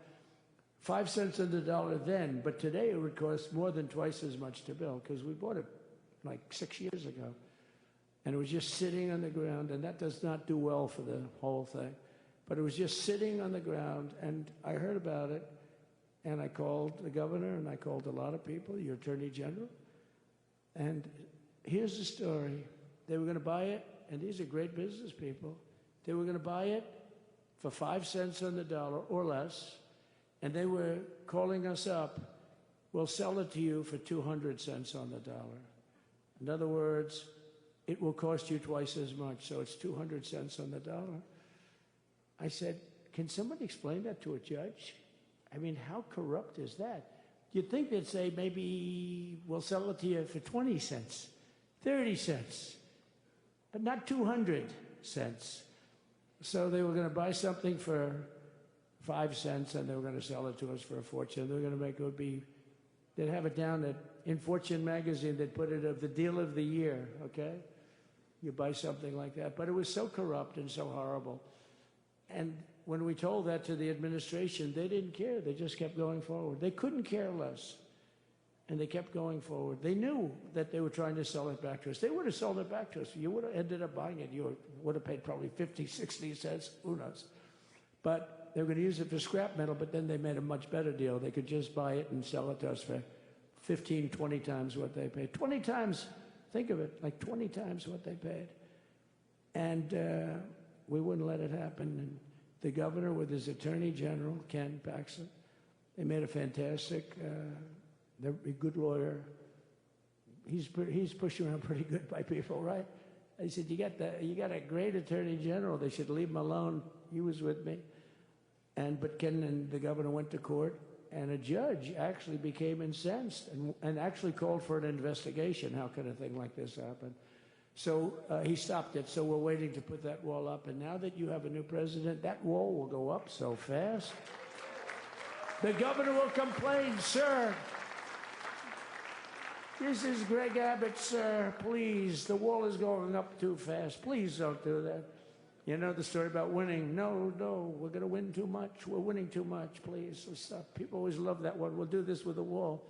5 cents on the dollar then, but today it would cost more than twice as much to build because we bought it like 6 years ago. And it was just sitting on the ground, and that does not do well for the whole thing. But it was just sitting on the ground, and I heard about it, and I called the governor, and I called a lot of people, your attorney general. And here's the story. They were going to buy it, and these are great business people. They were going to buy it for 5 cents on the dollar or less, and they were calling us up, we'll sell it to you for 200 cents on the dollar. In other words, it will cost you twice as much, so it's 200 cents on the dollar. I said, can somebody explain that to a judge? I mean, how corrupt is that? You'd think they'd say, maybe we'll sell it to you for 20 cents, 30 cents, but not 200 cents. So they were going to buy something for 5 cents, and they were going to sell it to us for a fortune. They were going to make it would be, they'd have it down at, in Fortune magazine, they'd put it of the deal of the year, okay? You buy something like that. But it was so corrupt and so horrible. And when we told that to the administration, they didn't care. They just kept going forward. They couldn't care less. And they kept going forward. They knew that they were trying to sell it back to us. They would have sold it back to us. You would have ended up buying it. You would have paid probably 50, 60 cents, who knows. But they were going to use it for scrap metal, but then they made a much better deal. They could just buy it and sell it to us for 15, 20 times what they paid. 20 times, think of it, like 20 times what they paid. And we wouldn't let it happen. And the governor with his attorney general, Ken Paxton, they made a fantastic, they're a good lawyer. He's pushed around pretty good by people, right? I said, you got a great attorney general. They should leave him alone. He was with me. But Ken and the governor went to court, and a judge actually became incensed and actually called for an investigation. How could a thing like this happen? So he stopped it. So we're waiting to put that wall up. And now that you have a new president, that wall will go up so fast. The governor will complain, sir. This is Greg Abbott, sir. Please, the wall is going up too fast. Please don't do that. You know the story about winning. No, we're going to win too much. We're winning too much. Please, stop. People always love that one. We'll do this with the wall.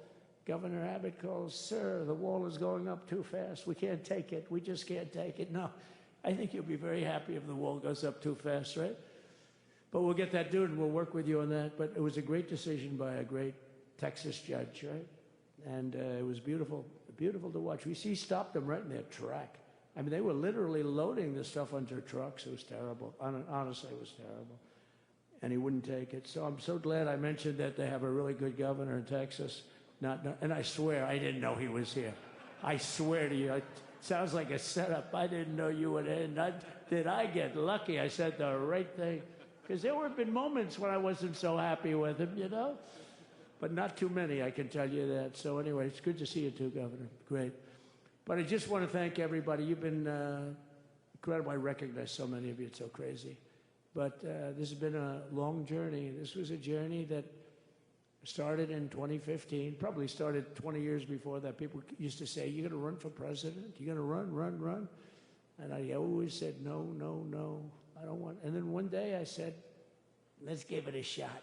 Governor Abbott calls, "Sir, the wall is going up too fast. We can't take it. We just can't take it." No, I think you'll be very happy if the wall goes up too fast, right? But we'll get that done, and we'll work with you on that. But it was a great decision by a great Texas judge, right? And it was beautiful, beautiful to watch. He stopped them right in their track. I mean, they were literally loading this stuff onto trucks. It was terrible. Honestly, it was terrible. And he wouldn't take it. So I'm so glad I mentioned that they have a really good governor in Texas. And I swear, I didn't know he was here. I swear to you, it sounds like a setup. I didn't know you would end. Did I get lucky? I said the right thing. Because there have been moments when I wasn't so happy with him, you know? But not too many, I can tell you that. So anyway, it's good to see you too, Governor. Great. But I just want to thank everybody. You've been incredible. I recognize so many of you. It's so crazy. But this has been a long journey. This was a journey that started in 2015, probably started 20 years before that. People used to say, "You're going to run for president? You're going to run?" And I always said, no, I don't want. And then one day I said, let's give it a shot.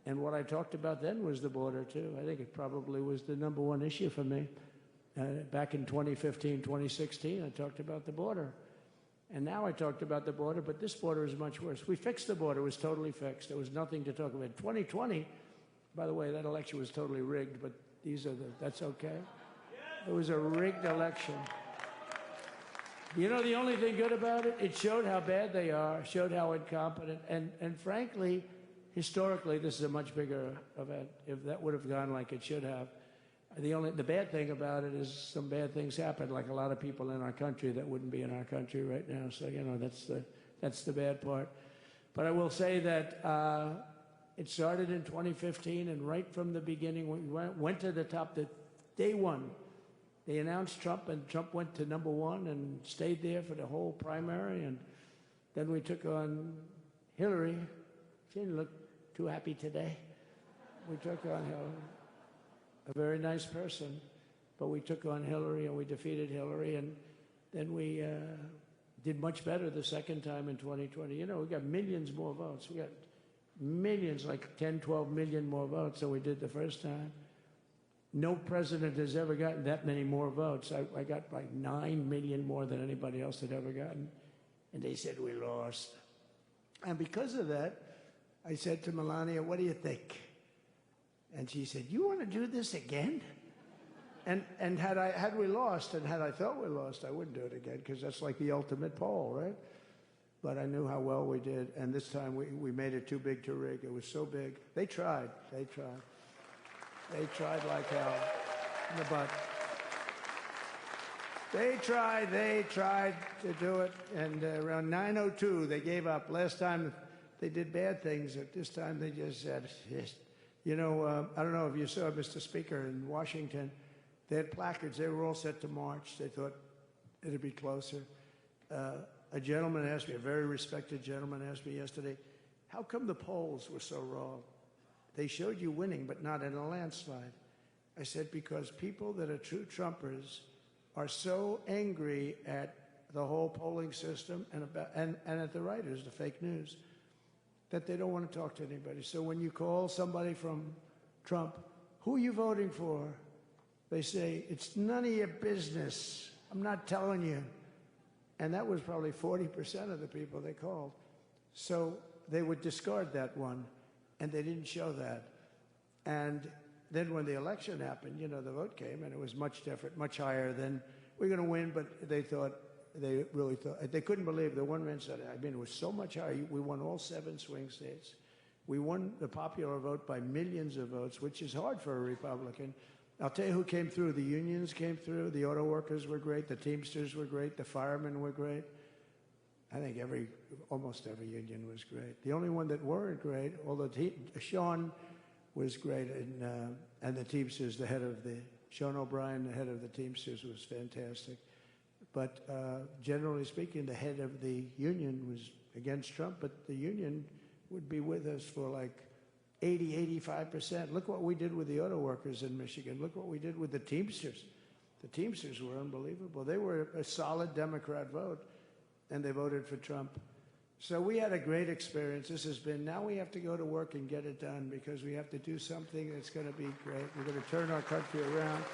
And what I talked about then was the border, too. I think it probably was the #1 issue for me. Back in 2015, 2016, I talked about the border. And now I talked about the border, but this border is much worse. We fixed the border. It was totally fixed. There was nothing to talk about. 2020, by the way, that election was totally rigged, but that's okay. It was a rigged election. You know the only thing good about it? It showed how bad they are, showed how incompetent, and frankly, historically, this is a much bigger event if that would have gone like it should have. The bad thing about it is some bad things happened, like a lot of people in our country that wouldn't be in our country right now. So, you know, that's the bad part. But I will say that it started in 2015, and right from the beginning, we went to the top. Day one, they announced Trump, and Trump went to #1 and stayed there for the whole primary. And then we took on Hillary. She didn't look too happy today. We took on Hillary. A very nice person, but we took on Hillary and we defeated Hillary, and then we did much better the second time in 2020. You know, we got millions more votes. We got millions, like 10, 12 million more votes than we did the first time. No president has ever gotten that many more votes. I got like 9 million more than anybody else had ever gotten, and they said we lost. And because of that, I said to Melania, "What do you think?" And she said, "You want to do this again?" And had we lost, and had I thought we lost, I wouldn't do it again, because that's like the ultimate poll, right? But I knew how well we did, and this time we made it too big to rig. It was so big. They tried. They tried like hell in the butt. They tried to do it, and around 9:02, they gave up. Last time they did bad things, but this time they just said, you know, I don't know if you saw, Mr. Speaker, in Washington, they had placards. They were all set to march. They thought it'd be closer. A gentleman asked me, a very respected gentleman asked me yesterday, how come the polls were so wrong? They showed you winning, but not in a landslide. I said, because people that are true Trumpers are so angry at the whole polling system and at the writers, the fake news, that they don't want to talk to anybody. So when you call somebody from Trump, who are you voting for? They say, it's none of your business. I'm not telling you. And that was probably 40% of the people they called. So they would discard that one, and they didn't show that. And then when the election happened, you know, the vote came, and it was much different, much higher than, we're going to win, but they really thought, they couldn't believe the one man said, I mean, it was so much higher. We won all 7 swing states. We won the popular vote by millions of votes, which is hard for a Republican. I'll tell you who came through. The unions came through. The auto workers were great. The Teamsters were great. The firemen were great. I think almost every union was great. The only one that weren't great, although Sean was great, and the Teamsters, Sean O'Brien, the head of the Teamsters, was fantastic. But generally speaking, the head of the union was against Trump, but the union would be with us for like 80, 85%. Look what we did with the auto workers in Michigan. Look what we did with the Teamsters. The Teamsters were unbelievable. They were a solid Democrat vote, and they voted for Trump. So we had a great experience. This has been, now we have to go to work and get it done because we have to do something that's going to be great. We're going to turn our country around,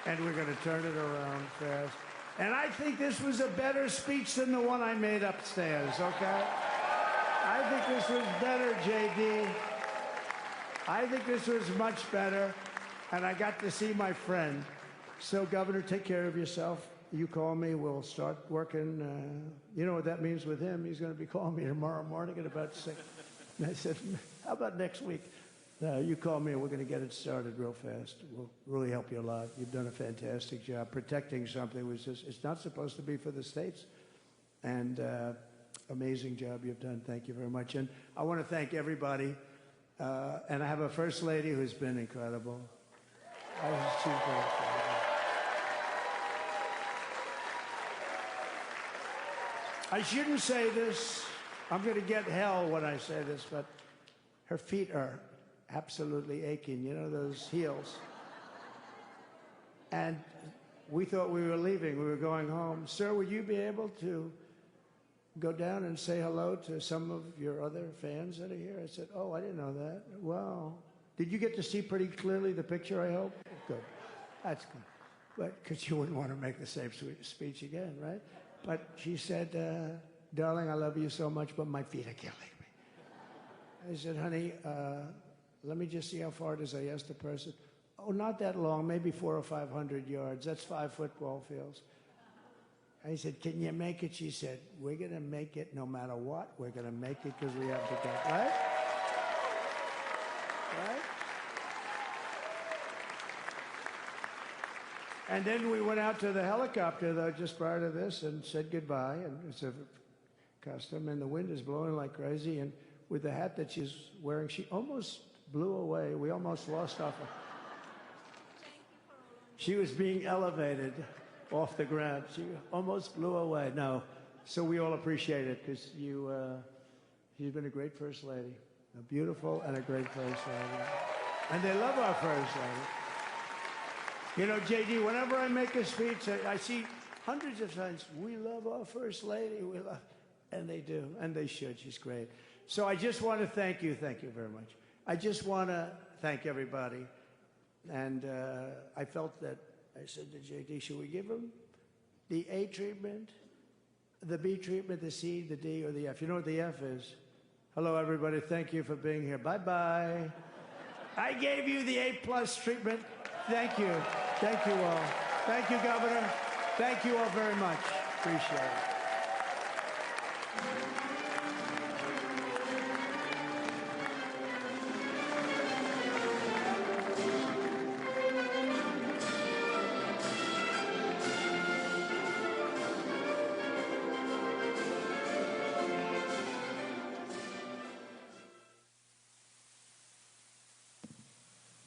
and we're going to turn it around fast. And I think this was a better speech than the one I made upstairs, okay? I think this was better, JD. I think this was much better, and I got to see my friend. So, Governor, take care of yourself. You call me, we'll start working. You know what that means with him? He's going to be calling me tomorrow morning at about 6. And I said, how about next week? You call me and we're going to get it started real fast. We'll really help you a lot. You've done a fantastic job. Protecting something was just, it's not supposed to be for the states. And amazing job you've done. Thank you very much. And I want to thank everybody. And I have a First Lady who's been incredible. She's been incredible. I shouldn't say this. I'm going to get hell when I say this, but her feet are absolutely aching. You know, those heels. And we thought we were leaving. We were going home. Sir, would you be able to go down and say hello to some of your other fans that are here? I said, oh, I didn't know that. Wow. Did you get to see pretty clearly the picture, I hope? Good. That's good. But because you wouldn't want to make the same speech again, right? But she said, darling, I love you so much, but my feet are killing me. I said, honey, let me just see how far it is. I asked the person. Oh, not that long, maybe 400 or 500 yards. That's 5 football fields. I said, can you make it? She said, we're going to make it no matter what. We're going to make it because we have to go. Right? Right? And then we went out to the helicopter, though, just prior to this, and said goodbye. And it's a custom, and the wind is blowing like crazy. And with the hat that she's wearing, she almost blew away. We almost lost off her. She was being elevated off the ground. She almost blew away. No. So we all appreciate it, because you've been a great First Lady. A beautiful and a great First Lady. And they love our First Lady. You know, JD, whenever I make a speech, I see hundreds of times, we love our First Lady, we love, and they do, and they should. She's great. So I just want to thank you very much. I just want to thank everybody. And I felt that, I said to JD, should we give him the A treatment, the B treatment, the C, the D, or the F? You know what the F is? Hello, everybody. Thank you for being here. Bye-bye. I gave you the A+ treatment. Thank you. Thank you all. Thank you, Governor. Thank you all very much. Appreciate it.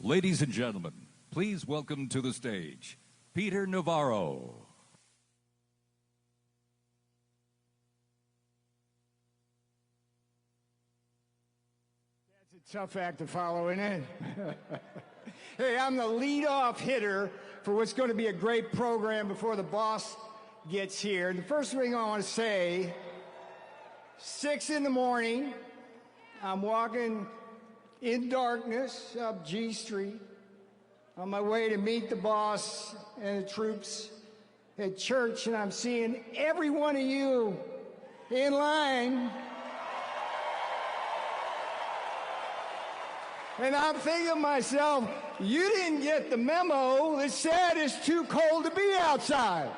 Ladies and gentlemen, please welcome to the stage, Peter Navarro. That's a tough act to follow, isn't it? Hey, I'm the lead-off hitter for what's going to be a great program before the boss gets here. And the first thing I want to say, 6 in the morning, I'm walking in darkness up G Street on my way to meet the boss and the troops at church, and I'm seeing every one of you in line. And I'm thinking to myself, you didn't get the memo that said it's too cold to be outside.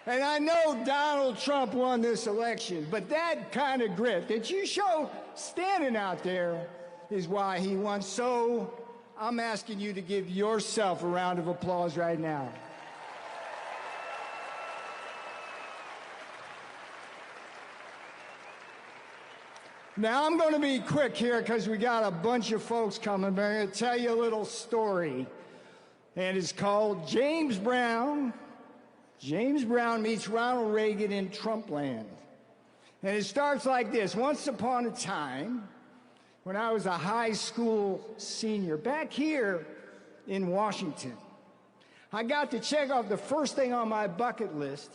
And I know Donald Trump won this election, but that kind of grit that you show standing out there is why he won. So I'm asking you to give yourself a round of applause right now. Now I'm going to be quick here because we got a bunch of folks coming, but I'm going to tell you a little story. And it's called James Brown. James Brown meets Ronald Reagan in Trumpland. And it starts like this. Once upon a time, when I was a high school senior, back here in Washington, I got to check off the first thing on my bucket list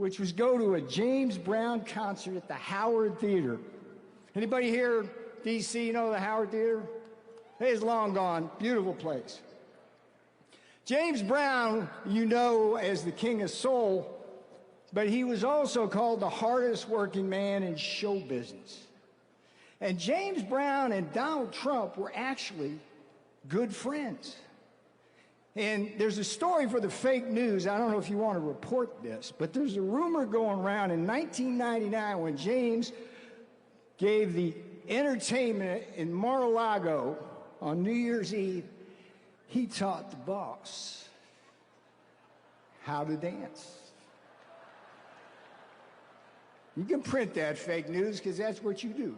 which was go to a James Brown concert at the Howard Theater. Anybody here, D.C., know the Howard Theater? It's long gone. Beautiful place. James Brown, you know as the King of Soul, but he was also called the hardest working man in show business. And James Brown and Donald Trump were actually good friends. And there's a story for the fake news. I don't know if you want to report this, but there's a rumor going around in 1999 when James gave the entertainment in Mar-a-Lago on New Year's Eve, he taught the boss how to dance. You can print that fake news because that's what you do.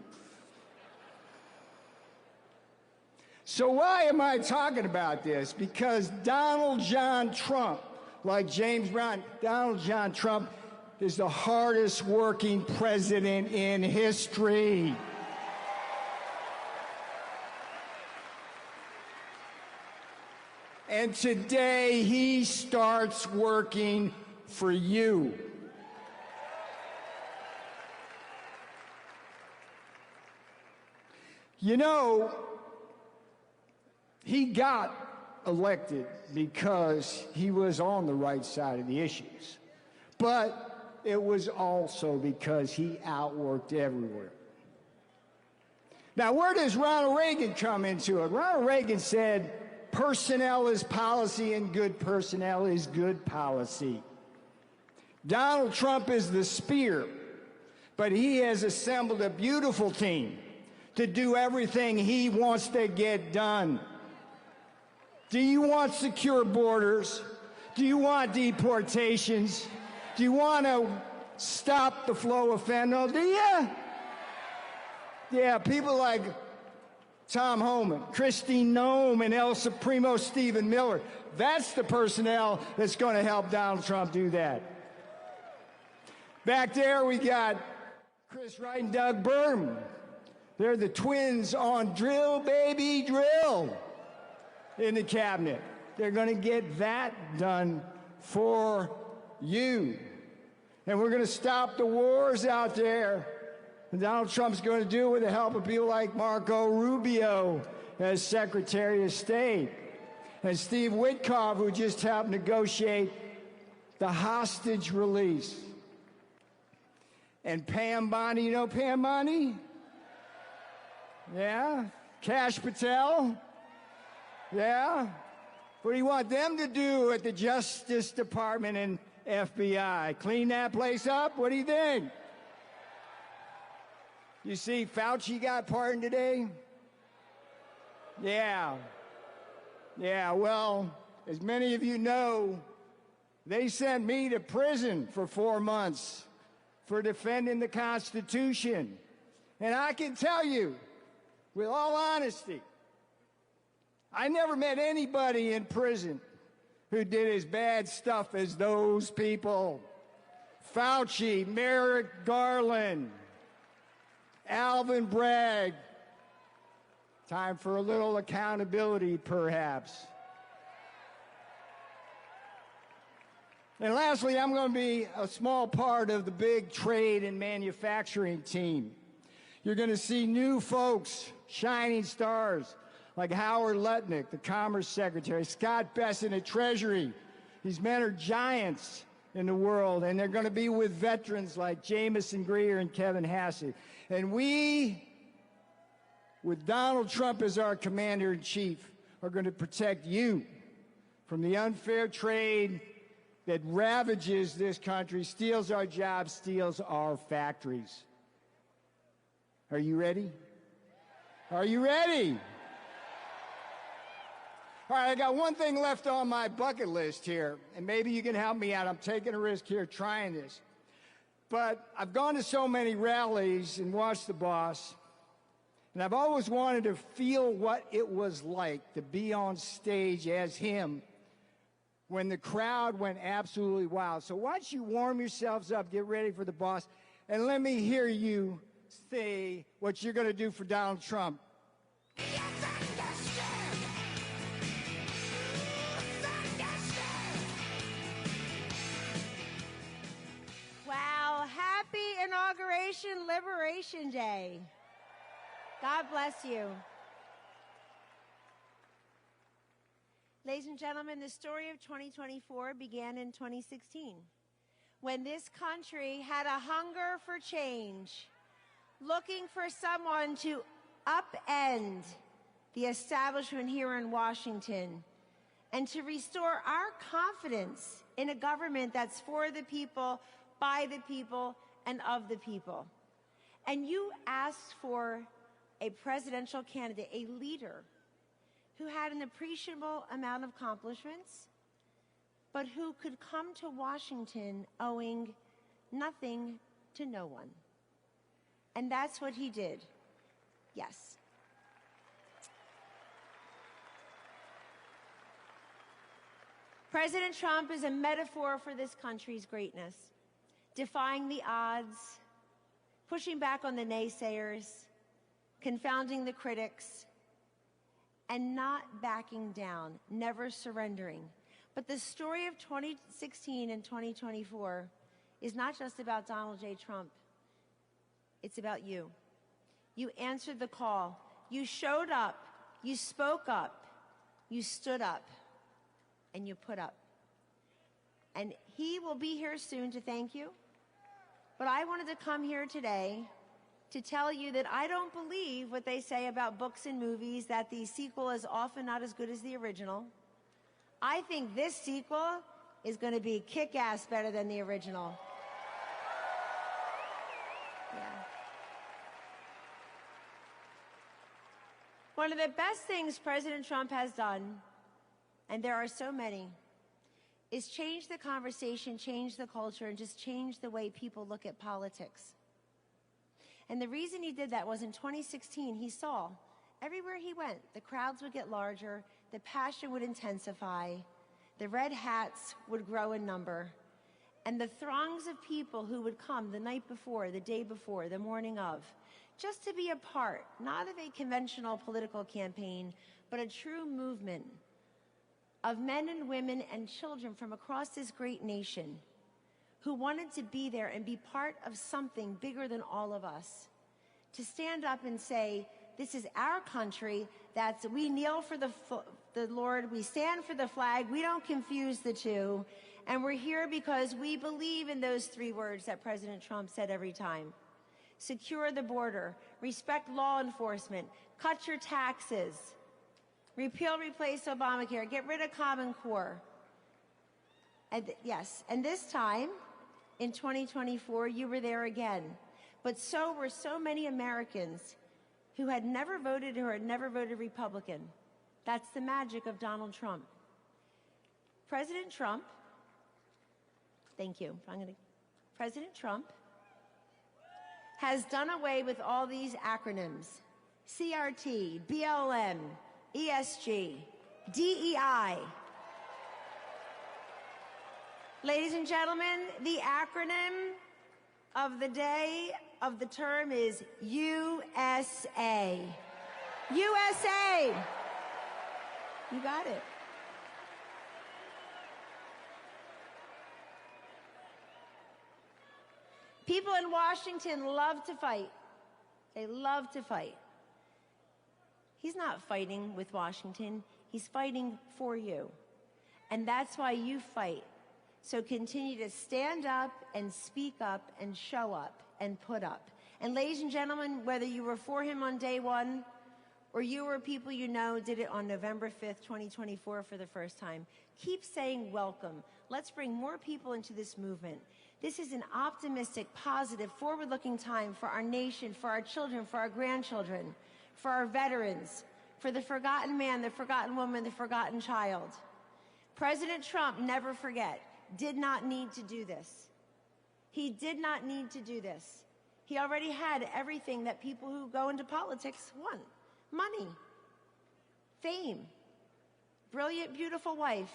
So why am I talking about this? Because Donald John Trump, like James Brown, Donald John Trump is the hardest working president in history. And today he starts working for you. You know, he got elected because he was on the right side of the issues. But it was also because he outworked everywhere. Now, where does Ronald Reagan come into it? Ronald Reagan said, personnel is policy and good personnel is good policy. Donald Trump is the spear, but he has assembled a beautiful team to do everything he wants to get done. Do you want secure borders? Do you want deportations? Do you want to stop the flow of fentanyl? Do you? Yeah, people like Tom Homan, Christine Nome, and El Supremo Stephen Miller. That's the personnel that's going to help Donald Trump do that. Back there we got Chris Wright and Doug Burgum. They're the twins on drill, baby, drill in the cabinet. They're going to get that done for you. And we're going to stop the wars out there. And Donald Trump's going to do it with the help of people like Marco Rubio as Secretary of State, and Steve Witkoff, who just helped negotiate the hostage release. And Pam Bondi, you know Pam Bondi? Yeah? Kash Patel? Yeah? What do you want them to do at the Justice Department and FBI? Clean that place up? What do you think? You see, Fauci got pardoned today? Yeah. Yeah, well, as many of you know, they sent me to prison for 4 months for defending the Constitution. And I can tell you, with all honesty, I never met anybody in prison who did as bad stuff as those people. Fauci, Merrick Garland, Alvin Bragg. Time for a little accountability, perhaps. And lastly, I'm going to be a small part of the big trade and manufacturing team. You're going to see new folks, shining stars, like Howard Lutnick, the Commerce Secretary, Scott Bessent at Treasury. These men are giants in the world, and they're going to be with veterans like Jamison Greer and Kevin Hassett. And we, with Donald Trump as our commander-in-chief, are going to protect you from the unfair trade that ravages this country, steals our jobs, steals our factories. Are you ready? Are you ready? All right, I got one thing left on my bucket list here, and maybe you can help me out. I'm taking a risk here trying this. But I've gone to so many rallies and watched the boss, and I've always wanted to feel what it was like to be on stage as him when the crowd went absolutely wild. So why don't you warm yourselves up, get ready for the boss, and let me hear you say what you're going to do for Donald Trump. Inauguration Liberation Day. God bless you. Ladies and gentlemen, the story of 2024 began in 2016, when this country had a hunger for change, looking for someone to upend the establishment here in Washington and to restore our confidence in a government that's for the people, by the people, and of the people. And you asked for a presidential candidate, a leader who had an appreciable amount of accomplishments, but who could come to Washington owing nothing to no one. And that's what he did. Yes. President Trump is a metaphor for this country's greatness, defying the odds, pushing back on the naysayers, confounding the critics, and not backing down, never surrendering. But the story of 2016 and 2024 is not just about Donald J. Trump. It's about you. You answered the call. You showed up. You spoke up. You stood up. And you put up. And he will be here soon to thank you. But I wanted to come here today to tell you that I don't believe what they say about books and movies, that the sequel is often not as good as the original. I think this sequel is going to be kick-ass better than the original. Yeah. One of the best things President Trump has done, and there are so many, is change the conversation, change the culture, and just change the way people look at politics. And the reason he did that was in 2016, he saw everywhere he went, the crowds would get larger, the passion would intensify, the red hats would grow in number, and the throngs of people who would come the night before, the day before, the morning of, just to be a part, not of a conventional political campaign, but a true movement of men and women and children from across this great nation who wanted to be there and be part of something bigger than all of us, to stand up and say, this is our country, we kneel for the Lord, we stand for the flag, we don't confuse the two, and we're here because we believe in those three words that President Trump said every time. Secure the border, respect law enforcement, cut your taxes, repeal, replace Obamacare, get rid of Common Core. And yes, and this time, in 2024, you were there again. But so were so many Americans who had never voted or had never voted Republican. That's the magic of Donald Trump. President Trump, thank you. President Trump has done away with all these acronyms: CRT, BLM, ESG, DEI. Ladies and gentlemen, the acronym of the day of the term is USA. USA! You got it. People in Washington love to fight. They love to fight. He's not fighting with Washington. He's fighting for you. And that's why you fight. So continue to stand up and speak up and show up and put up. And ladies and gentlemen, whether you were for him on day one or you or people you know did it on November 5th, 2024 for the first time, keep saying welcome. Let's bring more people into this movement. This is an optimistic, positive, forward-looking time for our nation, for our children, for our grandchildren, for our veterans, for the forgotten man, the forgotten woman, the forgotten child. President Trump, never forget, did not need to do this. He did not need to do this. He already had everything that people who go into politics want: money, fame, brilliant, beautiful wife,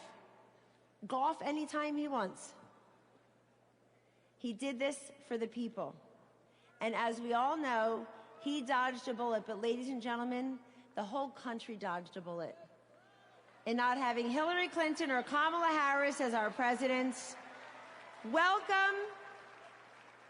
golf anytime he wants. He did this for the people. And as we all know, he dodged a bullet. But ladies and gentlemen, the whole country dodged a bullet in not having Hillary Clinton or Kamala Harris as our presidents. Welcome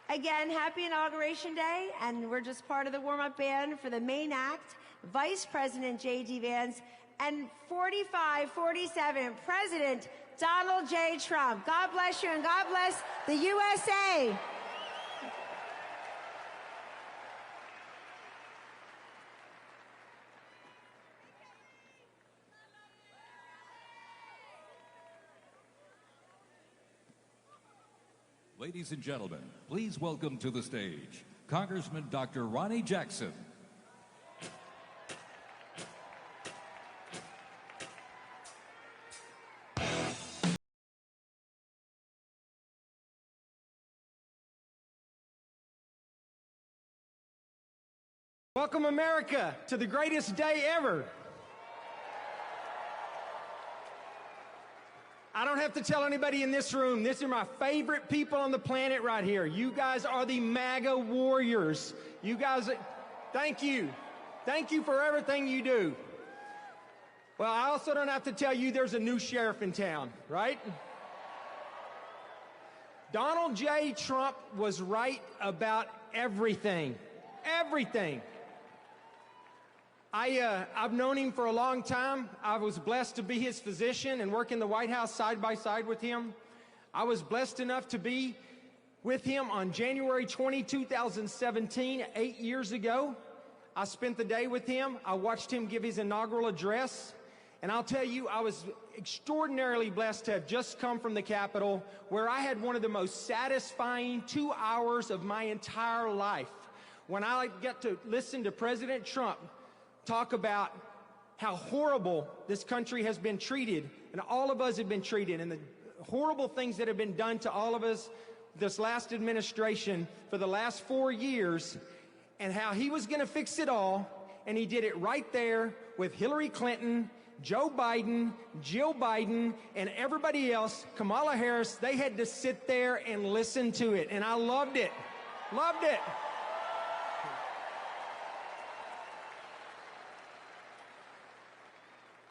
Again, happy Inauguration Day, and we're just part of the warm-up band for the main act, Vice President J.D. Vance, and 45-47, President Donald J. Trump. God bless you, and God bless the USA. Ladies and gentlemen, please welcome to the stage Congressman Dr. Ronnie Jackson. Welcome, America, to the greatest day ever. I don't have to tell anybody in this room, these are my favorite people on the planet right here. You guys are the MAGA warriors. You guys, thank you. Thank you for everything you do. Well, I also don't have to tell you there's a new sheriff in town, right? Donald J. Trump was right about everything. Everything. I've known him for a long time. I was blessed to be his physician and work in the White House side by side with him. I was blessed enough to be with him on January 20, 2017, 8 years ago. I spent the day with him. I watched him give his inaugural address. And I'll tell you, I was extraordinarily blessed to have just come from the Capitol, where I had one of the most satisfying 2 hours of my entire life, when I get to listen to President Trump talk about how horrible this country has been treated, and all of us have been treated, and the horrible things that have been done to all of us this last administration for the last 4 years, and how he was going to fix it all, and he did it right there with Hillary Clinton, Joe Biden, Jill Biden, and everybody else, Kamala Harris. They had to sit there and listen to it, and I loved it. Loved it.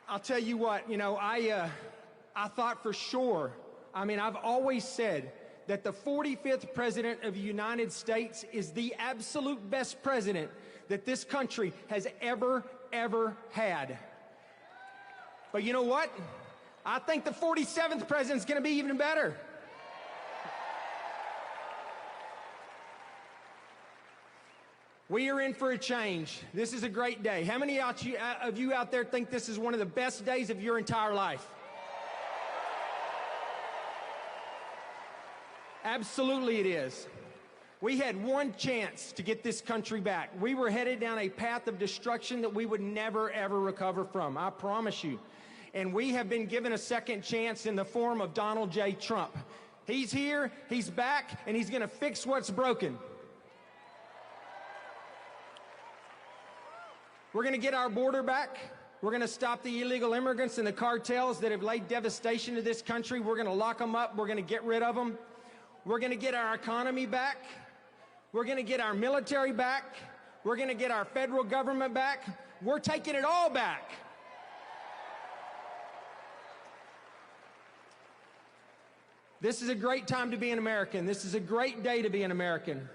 I'll tell you what, you know, I thought for sure, I mean, I've always said that the 45th President of the United States is the absolute best president that this country has ever had. But you know what? I think the 47th President's going to be even better. We are in for a change. This is a great day. How many of you out there think this is one of the best days of your entire life? Absolutely it is. We had one chance to get this country back. We were headed down a path of destruction that we would never, ever recover from. I promise you. And we have been given a second chance in the form of Donald J. Trump. He's here, he's back, and he's going to fix what's broken. We're going to get our border back. We're going to stop the illegal immigrants and the cartels that have laid devastation to this country. We're going to lock them up. We're going to get rid of them. We're going to get our economy back. We're going to get our military back. We're going to get our federal government back. We're taking it all back. This is a great time to be an American. This is a great day to be an American.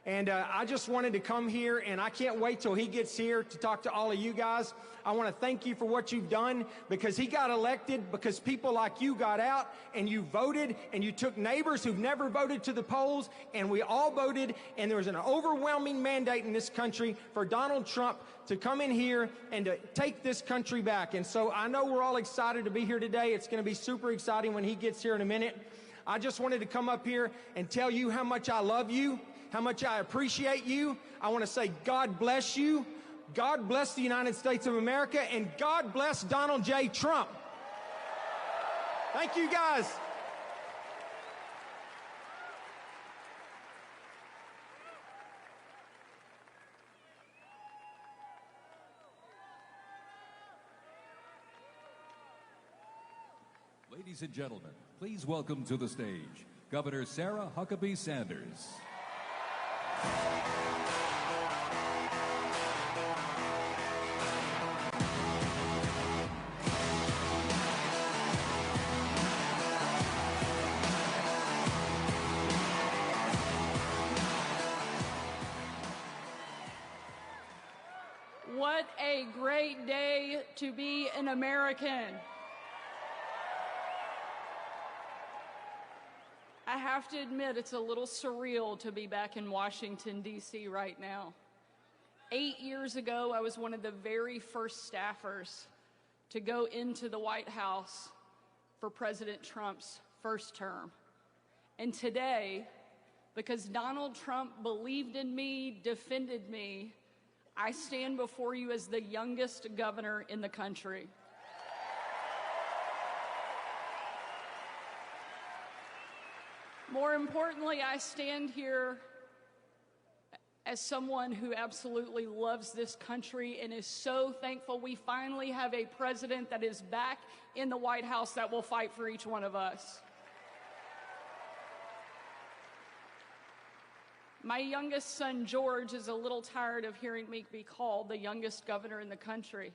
And I just wanted to come here, and I can't wait till he gets here to talk to all of you guys. I want to thank you for what you've done, because he got elected because people like you got out and you voted, and you took neighbors who've never voted to the polls, and we all voted, and there was an overwhelming mandate in this country for Donald Trump to come in here and to take this country back. And so I know we're all excited to be here today. It's going to be super exciting when he gets here in a minute. I just wanted to come up here and tell you how much I love you, how much I appreciate you. I want to say God bless you. God bless the United States of America, and God bless Donald J. Trump. Thank you, guys. Ladies and gentlemen, please welcome to the stage Governor Sarah Huckabee Sanders. a great day to be an American. I have to admit, it's a little surreal to be back in Washington, D.C. right now. 8 years ago, I was one of the very first staffers to go into the White House for President Trump's first term. And today, because Donald Trump believed in me, defended me, I stand before you as the youngest governor in the country. More importantly, I stand here as someone who absolutely loves this country and is so thankful we finally have a president that is back in the White House that will fight for each one of us. My youngest son, George, is a little tired of hearing me be called the youngest governor in the country.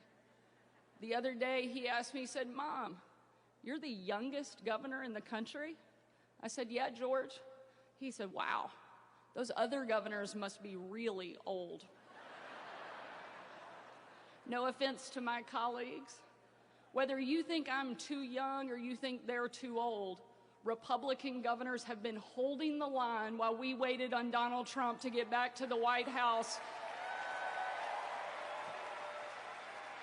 The other day, he asked me, he said, "Mom, you're the youngest governor in the country?" I said, "Yeah, George." He said, "Wow, those other governors must be really old." No offense to my colleagues. Whether you think I'm too young or you think they're too old, Republican governors have been holding the line while we waited on Donald Trump to get back to the White House.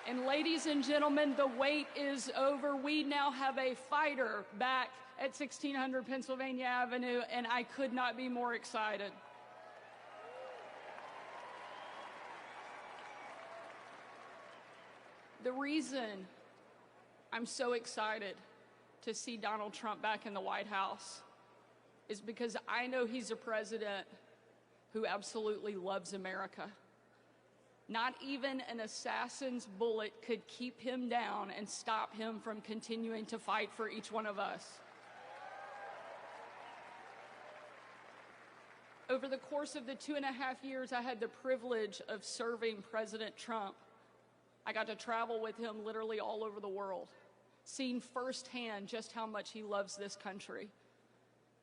And ladies and gentlemen, the wait is over. We now have a fighter back at 1600 Pennsylvania Avenue, and I could not be more excited. The reason I'm so excited to see Donald Trump back in the White House is because I know he's a president who absolutely loves America. Not even an assassin's bullet could keep him down and stop him from continuing to fight for each one of us. Over the course of the 2.5 years I had the privilege of serving President Trump, I got to travel with him literally all over the world, seeing firsthand just how much he loves this country.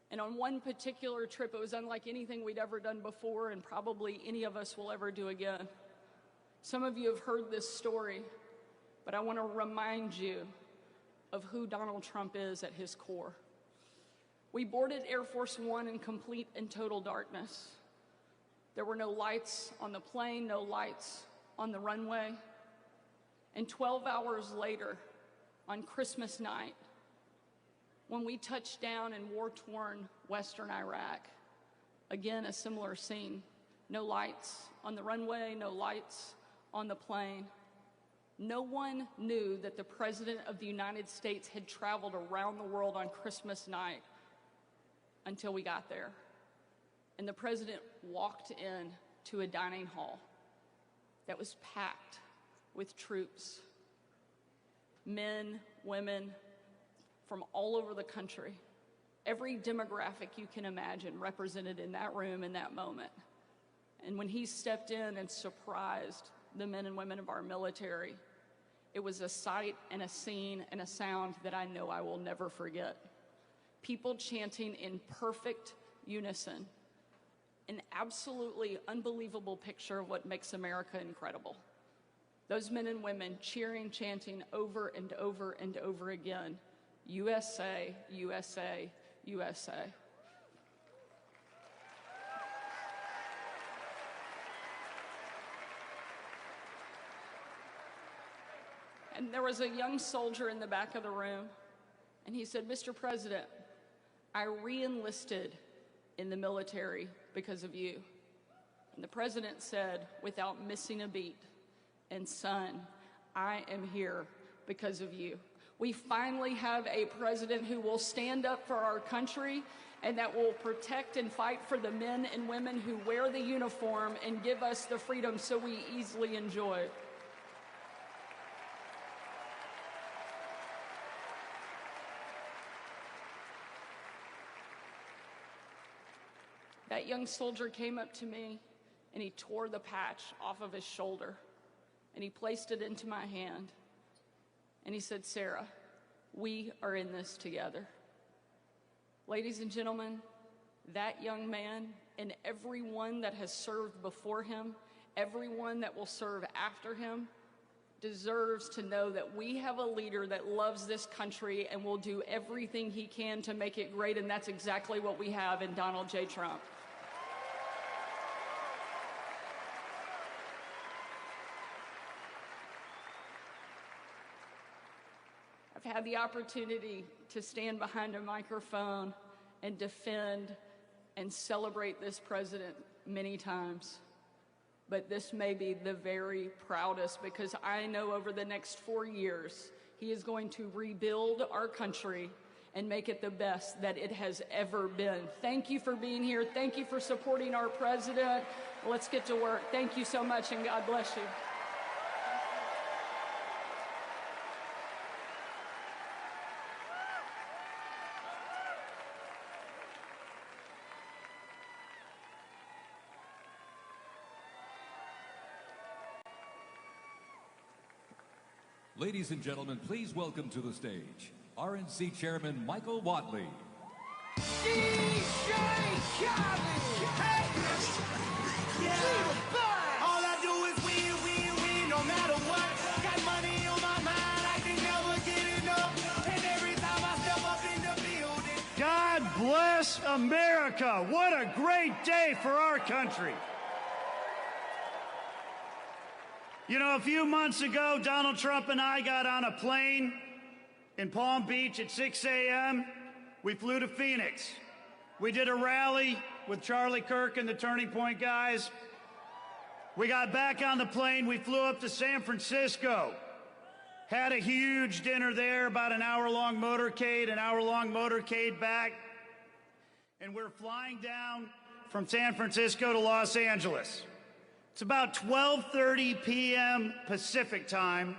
And on one particular trip, it was unlike anything we'd ever done before and probably any of us will ever do again. Some of you have heard this story, but I want to remind you of who Donald Trump is at his core. We boarded Air Force One in complete and total darkness. There were no lights on the plane, no lights on the runway. And 12 hours later, on Christmas night, when we touched down in war-torn Western Iraq, again, a similar scene. No lights on the runway, no lights on the plane. No one knew that the President of the United States had traveled around the world on Christmas night until we got there. And the President walked in to a dining hall that was packed with troops, men, women from all over the country. Every demographic you can imagine represented in that room in that moment. And when he stepped in and surprised the men and women of our military, it was a sight and a scene and a sound that I know I will never forget. People chanting in perfect unison, an absolutely unbelievable picture of what makes America incredible. Those men and women cheering, chanting over and over and over again, USA, USA, USA. And there was a young soldier in the back of the room, and he said, "Mr. President, I re-enlisted in the military because of you." And the President said, without missing a beat, "And son, I am here because of you." We finally have a president who will stand up for our country and that will protect and fight for the men and women who wear the uniform and give us the freedom so we easily enjoy. That young soldier came up to me and he tore the patch off of his shoulder and he placed it into my hand. And he said, "Sarah, we are in this together." Ladies and gentlemen, that young man and everyone that has served before him, everyone that will serve after him, deserves to know that we have a leader that loves this country and will do everything he can to make it great, and that's exactly what we have in Donald J. Trump. I've had the opportunity to stand behind a microphone and defend and celebrate this president many times. But this may be the very proudest, because I know over the next 4 years, he is going to rebuild our country and make it the best that it has ever been. Thank you for being here. Thank you for supporting our president. Let's get to work. Thank you so much, and God bless you. Ladies and gentlemen, please welcome to the stage RNC Chairman Michael Whatley. All I do is win, win, win, no matter what. Got money on my mind, I can never get enough. And every time I step up in the building. God bless America. What a great day for our country. You know, a few months ago, Donald Trump and I got on a plane in Palm Beach at 6 a.m. We flew to Phoenix. We did a rally with Charlie Kirk and the Turning Point guys. We got back on the plane. We flew up to San Francisco. Had a huge dinner there, about an hour-long motorcade back. And we're flying down from San Francisco to Los Angeles. It's about 12:30 p.m. Pacific time,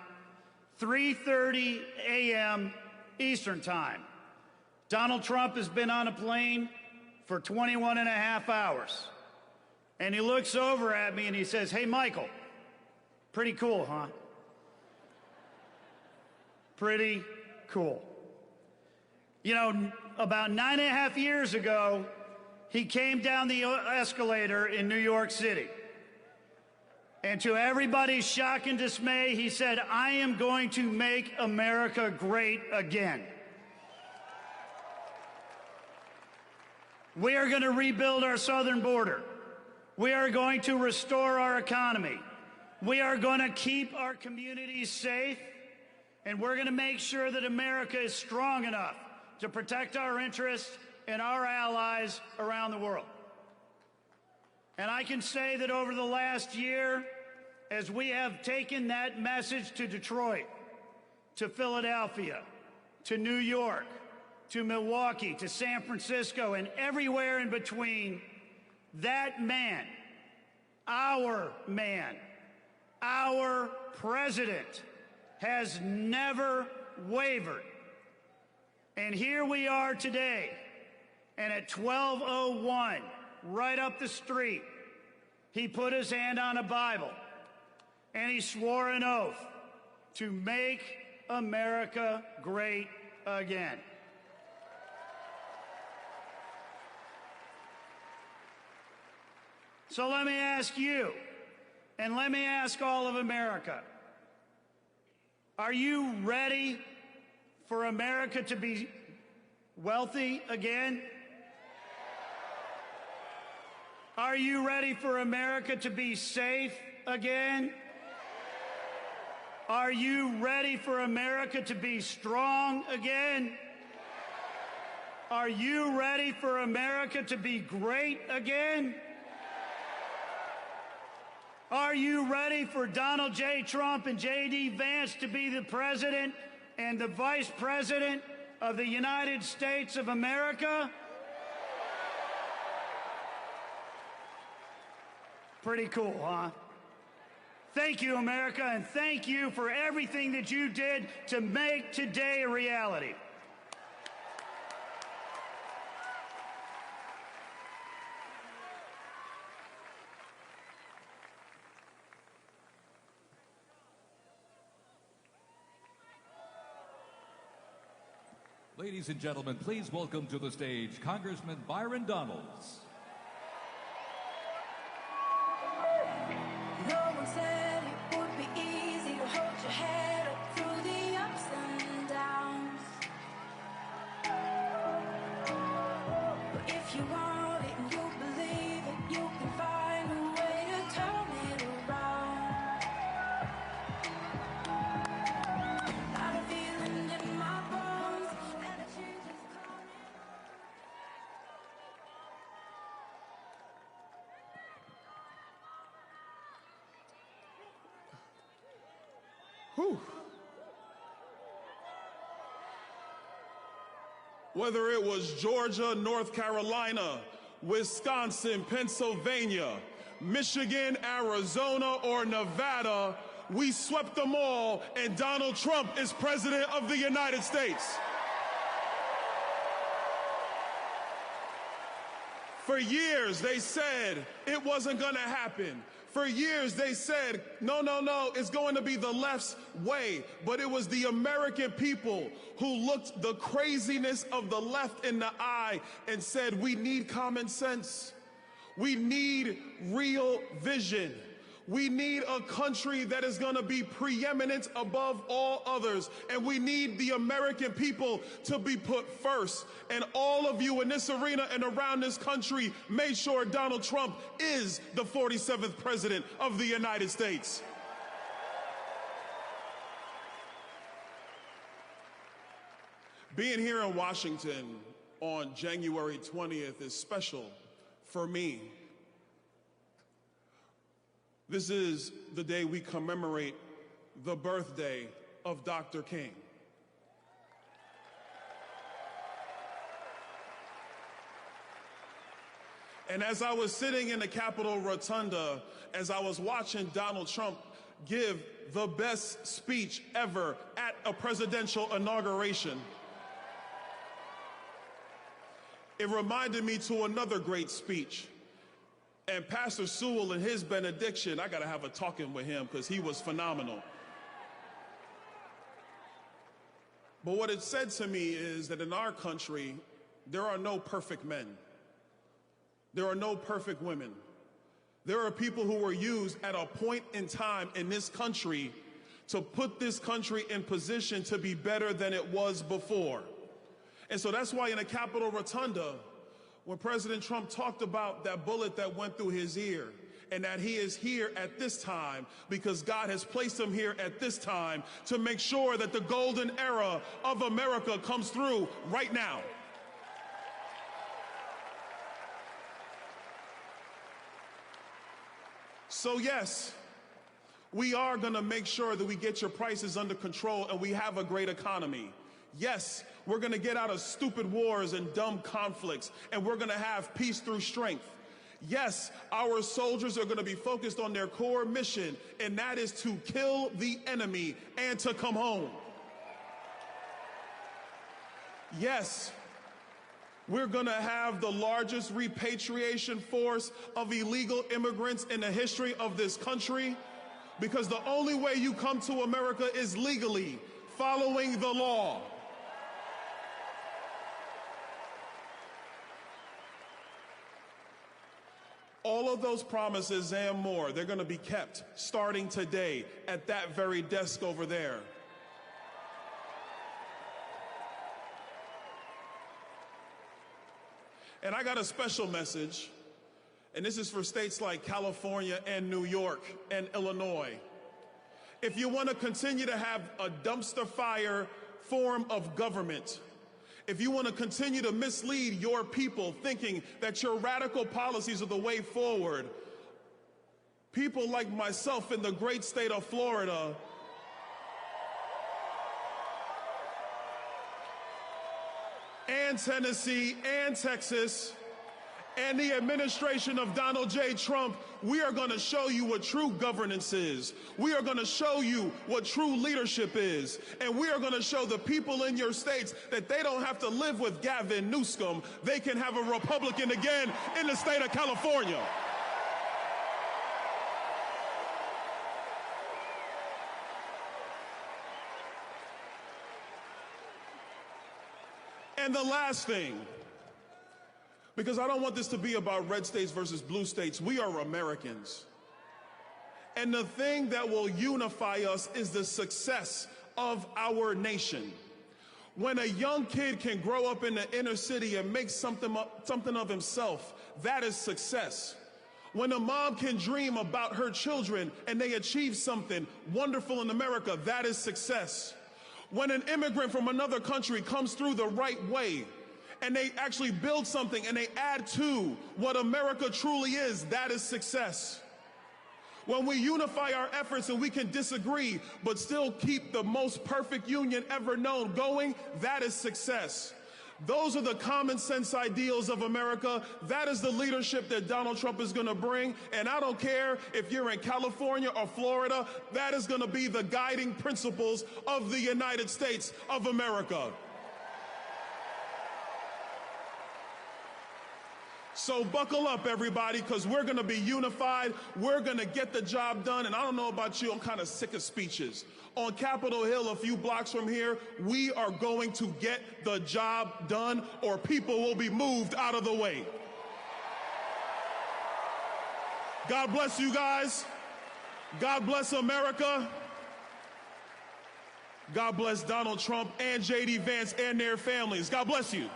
3:30 a.m. Eastern time. Donald Trump has been on a plane for 21 and a half hours. And he looks over at me and he says, "Hey, Michael, pretty cool, huh? Pretty cool." You know, about 9.5 years ago, he came down the escalator in New York City. And to everybody's shock and dismay, he said, "I am going to make America great again. We are going to rebuild our southern border. We are going to restore our economy. We are going to keep our communities safe. And we're going to make sure that America is strong enough to protect our interests and our allies around the world." And I can say that over the last year, as we have taken that message to Detroit, to Philadelphia, to New York, to Milwaukee, to San Francisco, and everywhere in between, that man, our president, has never wavered. And here we are today, and at 12:01, right up the street, he put his hand on a Bible and he swore an oath to make America great again. So let me ask you, and let me ask all of America, are you ready for America to be wealthy again? Are you ready for America to be safe again? Are you ready for America to be strong again? Are you ready for America to be great again? Are you ready for Donald J. Trump and J.D. Vance to be the president and the vice president of the United States of America? Pretty cool, huh? Thank you, America, and thank you for everything that you did to make today a reality. Ladies and gentlemen, please welcome to the stage Congressman Byron Donalds. No one said it would be easy to hold your Whew. Whether it was Georgia, North Carolina, Wisconsin, Pennsylvania, Michigan, Arizona, or Nevada, we swept them all, and Donald Trump is President of the United States. For years, they said it wasn't going to happen. For years, they said, no, no, no, it's going to be the left's way. But it was the American people who looked the craziness of the left in the eye and said, we need common sense. We need real vision. We need a country that is going to be preeminent above all others. And we need the American people to be put first. And all of you in this arena and around this country made sure Donald Trump is the 47th president of the United States. Being here in Washington on January 20th is special for me. This is the day we commemorate the birthday of Dr. King. And as I was sitting in the Capitol Rotunda, as I was watching Donald Trump give the best speech ever at a presidential inauguration, it reminded me to another great speech. And Pastor Sewell in his benediction, I got to have a talking with him because he was phenomenal. But what it said to me is that in our country, there are no perfect men. There are no perfect women. There are people who were used at a point in time in this country to put this country in position to be better than it was before. And so that's why in the Capitol Rotunda, when President Trump talked about that bullet that went through his ear, and that he is here at this time because God has placed him here at this time to make sure that the golden era of America comes through right now. So yes, we are going to make sure that we get your prices under control and we have a great economy. Yes, we're going to get out of stupid wars and dumb conflicts, and we're going to have peace through strength. Yes, our soldiers are going to be focused on their core mission, and that is to kill the enemy and to come home. Yes, we're going to have the largest repatriation force of illegal immigrants in the history of this country, because the only way you come to America is legally, following the law. All of those promises and more, they're going to be kept starting today at that very desk over there. And I got a special message, and this is for states like California and New York and Illinois. If you want to continue to have a dumpster fire form of government, if you want to continue to mislead your people thinking that your radical policies are the way forward, people like myself in the great state of Florida and Tennessee and Texas and the administration of Donald J. Trump, we are going to show you what true governance is. We are going to show you what true leadership is. And we are going to show the people in your states that they don't have to live with Gavin Newsom. They can have a Republican again in the state of California. And the last thing, because I don't want this to be about red states versus blue states. We are Americans. And the thing that will unify us is the success of our nation. When a young kid can grow up in the inner city and make something of himself, that is success. When a mom can dream about her children and they achieve something wonderful in America, that is success. When an immigrant from another country comes through the right way, and they actually build something and they add to what America truly is, that is success. When we unify our efforts and we can disagree, but still keep the most perfect union ever known going, that is success. Those are the common sense ideals of America. That is the leadership that Donald Trump is going to bring. And I don't care if you're in California or Florida, that is going to be the guiding principles of the United States of America. So buckle up, everybody, because we're going to be unified. We're going to get the job done. And I don't know about you, I'm kind of sick of speeches. On Capitol Hill, a few blocks from here, we are going to get the job done, or people will be moved out of the way. God bless you guys. God bless America. God bless Donald Trump and J.D. Vance and their families. God bless you.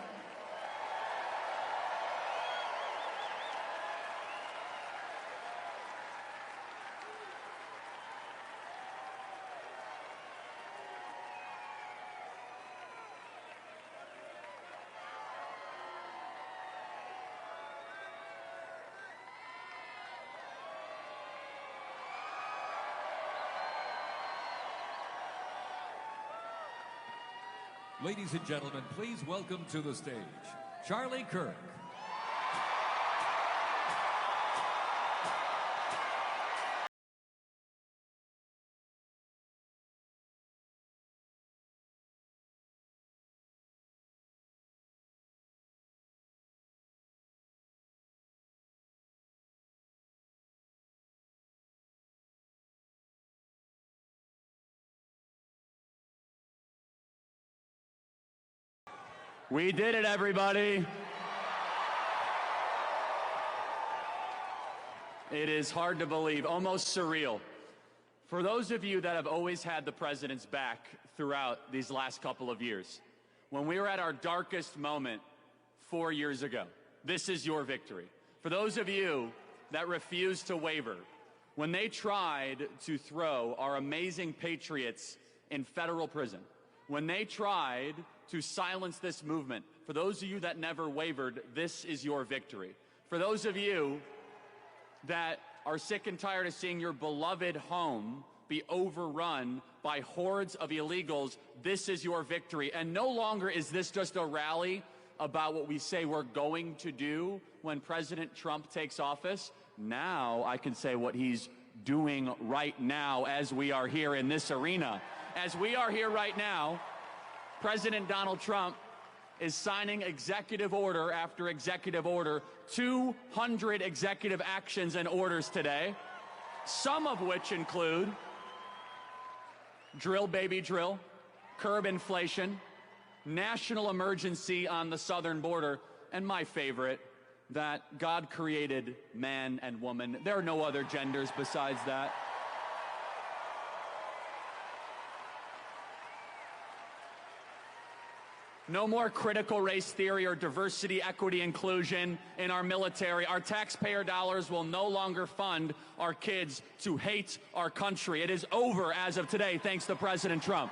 Ladies and gentlemen, please welcome to the stage, Charlie Kirk. We did it, everybody. It is hard to believe, almost surreal. For those of you that have always had the president's back throughout these last couple of years, when we were at our darkest moment 4 years ago, this is your victory. For those of you that refuse to waver, when they tried to throw our amazing patriots in federal prison, when they tried to silence this movement, for those of you that never wavered, this is your victory. For those of you that are sick and tired of seeing your beloved home be overrun by hordes of illegals, this is your victory. And no longer is this just a rally about what we say we're going to do when President Trump takes office. Now I can say what he's doing right now as we are here in this arena. As we are here right now, President Donald Trump is signing executive order after executive order, 200 executive actions and orders today, some of which include drill baby drill, curb inflation, national emergency on the southern border, and my favorite, that God created man and woman. There are no other genders besides that. No more critical race theory or diversity, equity, inclusion in our military. Our taxpayer dollars will no longer fund our kids to hate our country. It is over as of today, thanks to President Trump.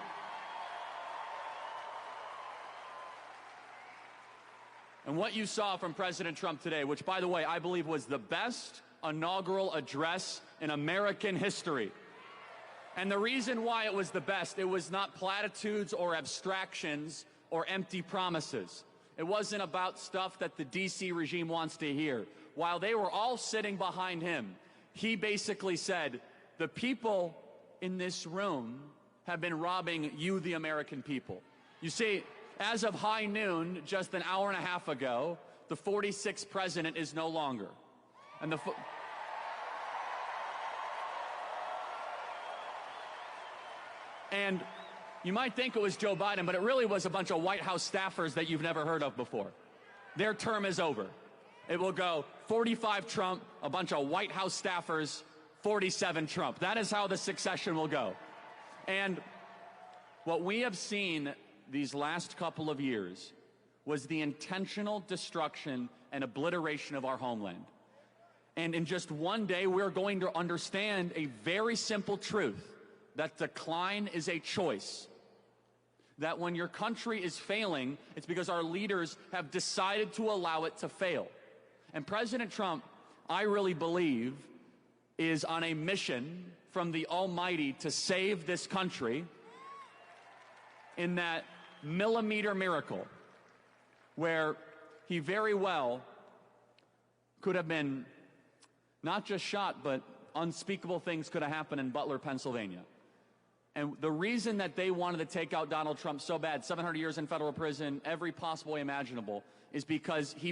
And what you saw from President Trump today, which, by the way, I believe was the best inaugural address in American history. And the reason why it was the best, it was not platitudes or abstractions or empty promises. It wasn't about stuff that the DC regime wants to hear. While they were all sitting behind him, he basically said, the people in this room have been robbing you, the American people. You see, as of high noon, just an hour and a half ago, the 46th president is no longer. And and you might think it was Joe Biden, but it really was a bunch of White House staffers that you've never heard of before. Their term is over. It will go 45 Trump, a bunch of White House staffers, 47 Trump. That is how the succession will go. And what we have seen these last couple of years was the intentional destruction and obliteration of our homeland. And in just one day, we're going to understand a very simple truth, that decline is a choice. That when your country is failing, it's because our leaders have decided to allow it to fail. And President Trump, I really believe, is on a mission from the Almighty to save this country in that millimeter miracle where he very well could have been not just shot, but unspeakable things could have happened in Butler, Pennsylvania. And the reason that they wanted to take out Donald Trump so bad, 700 years in federal prison, every possible way imaginable, is because he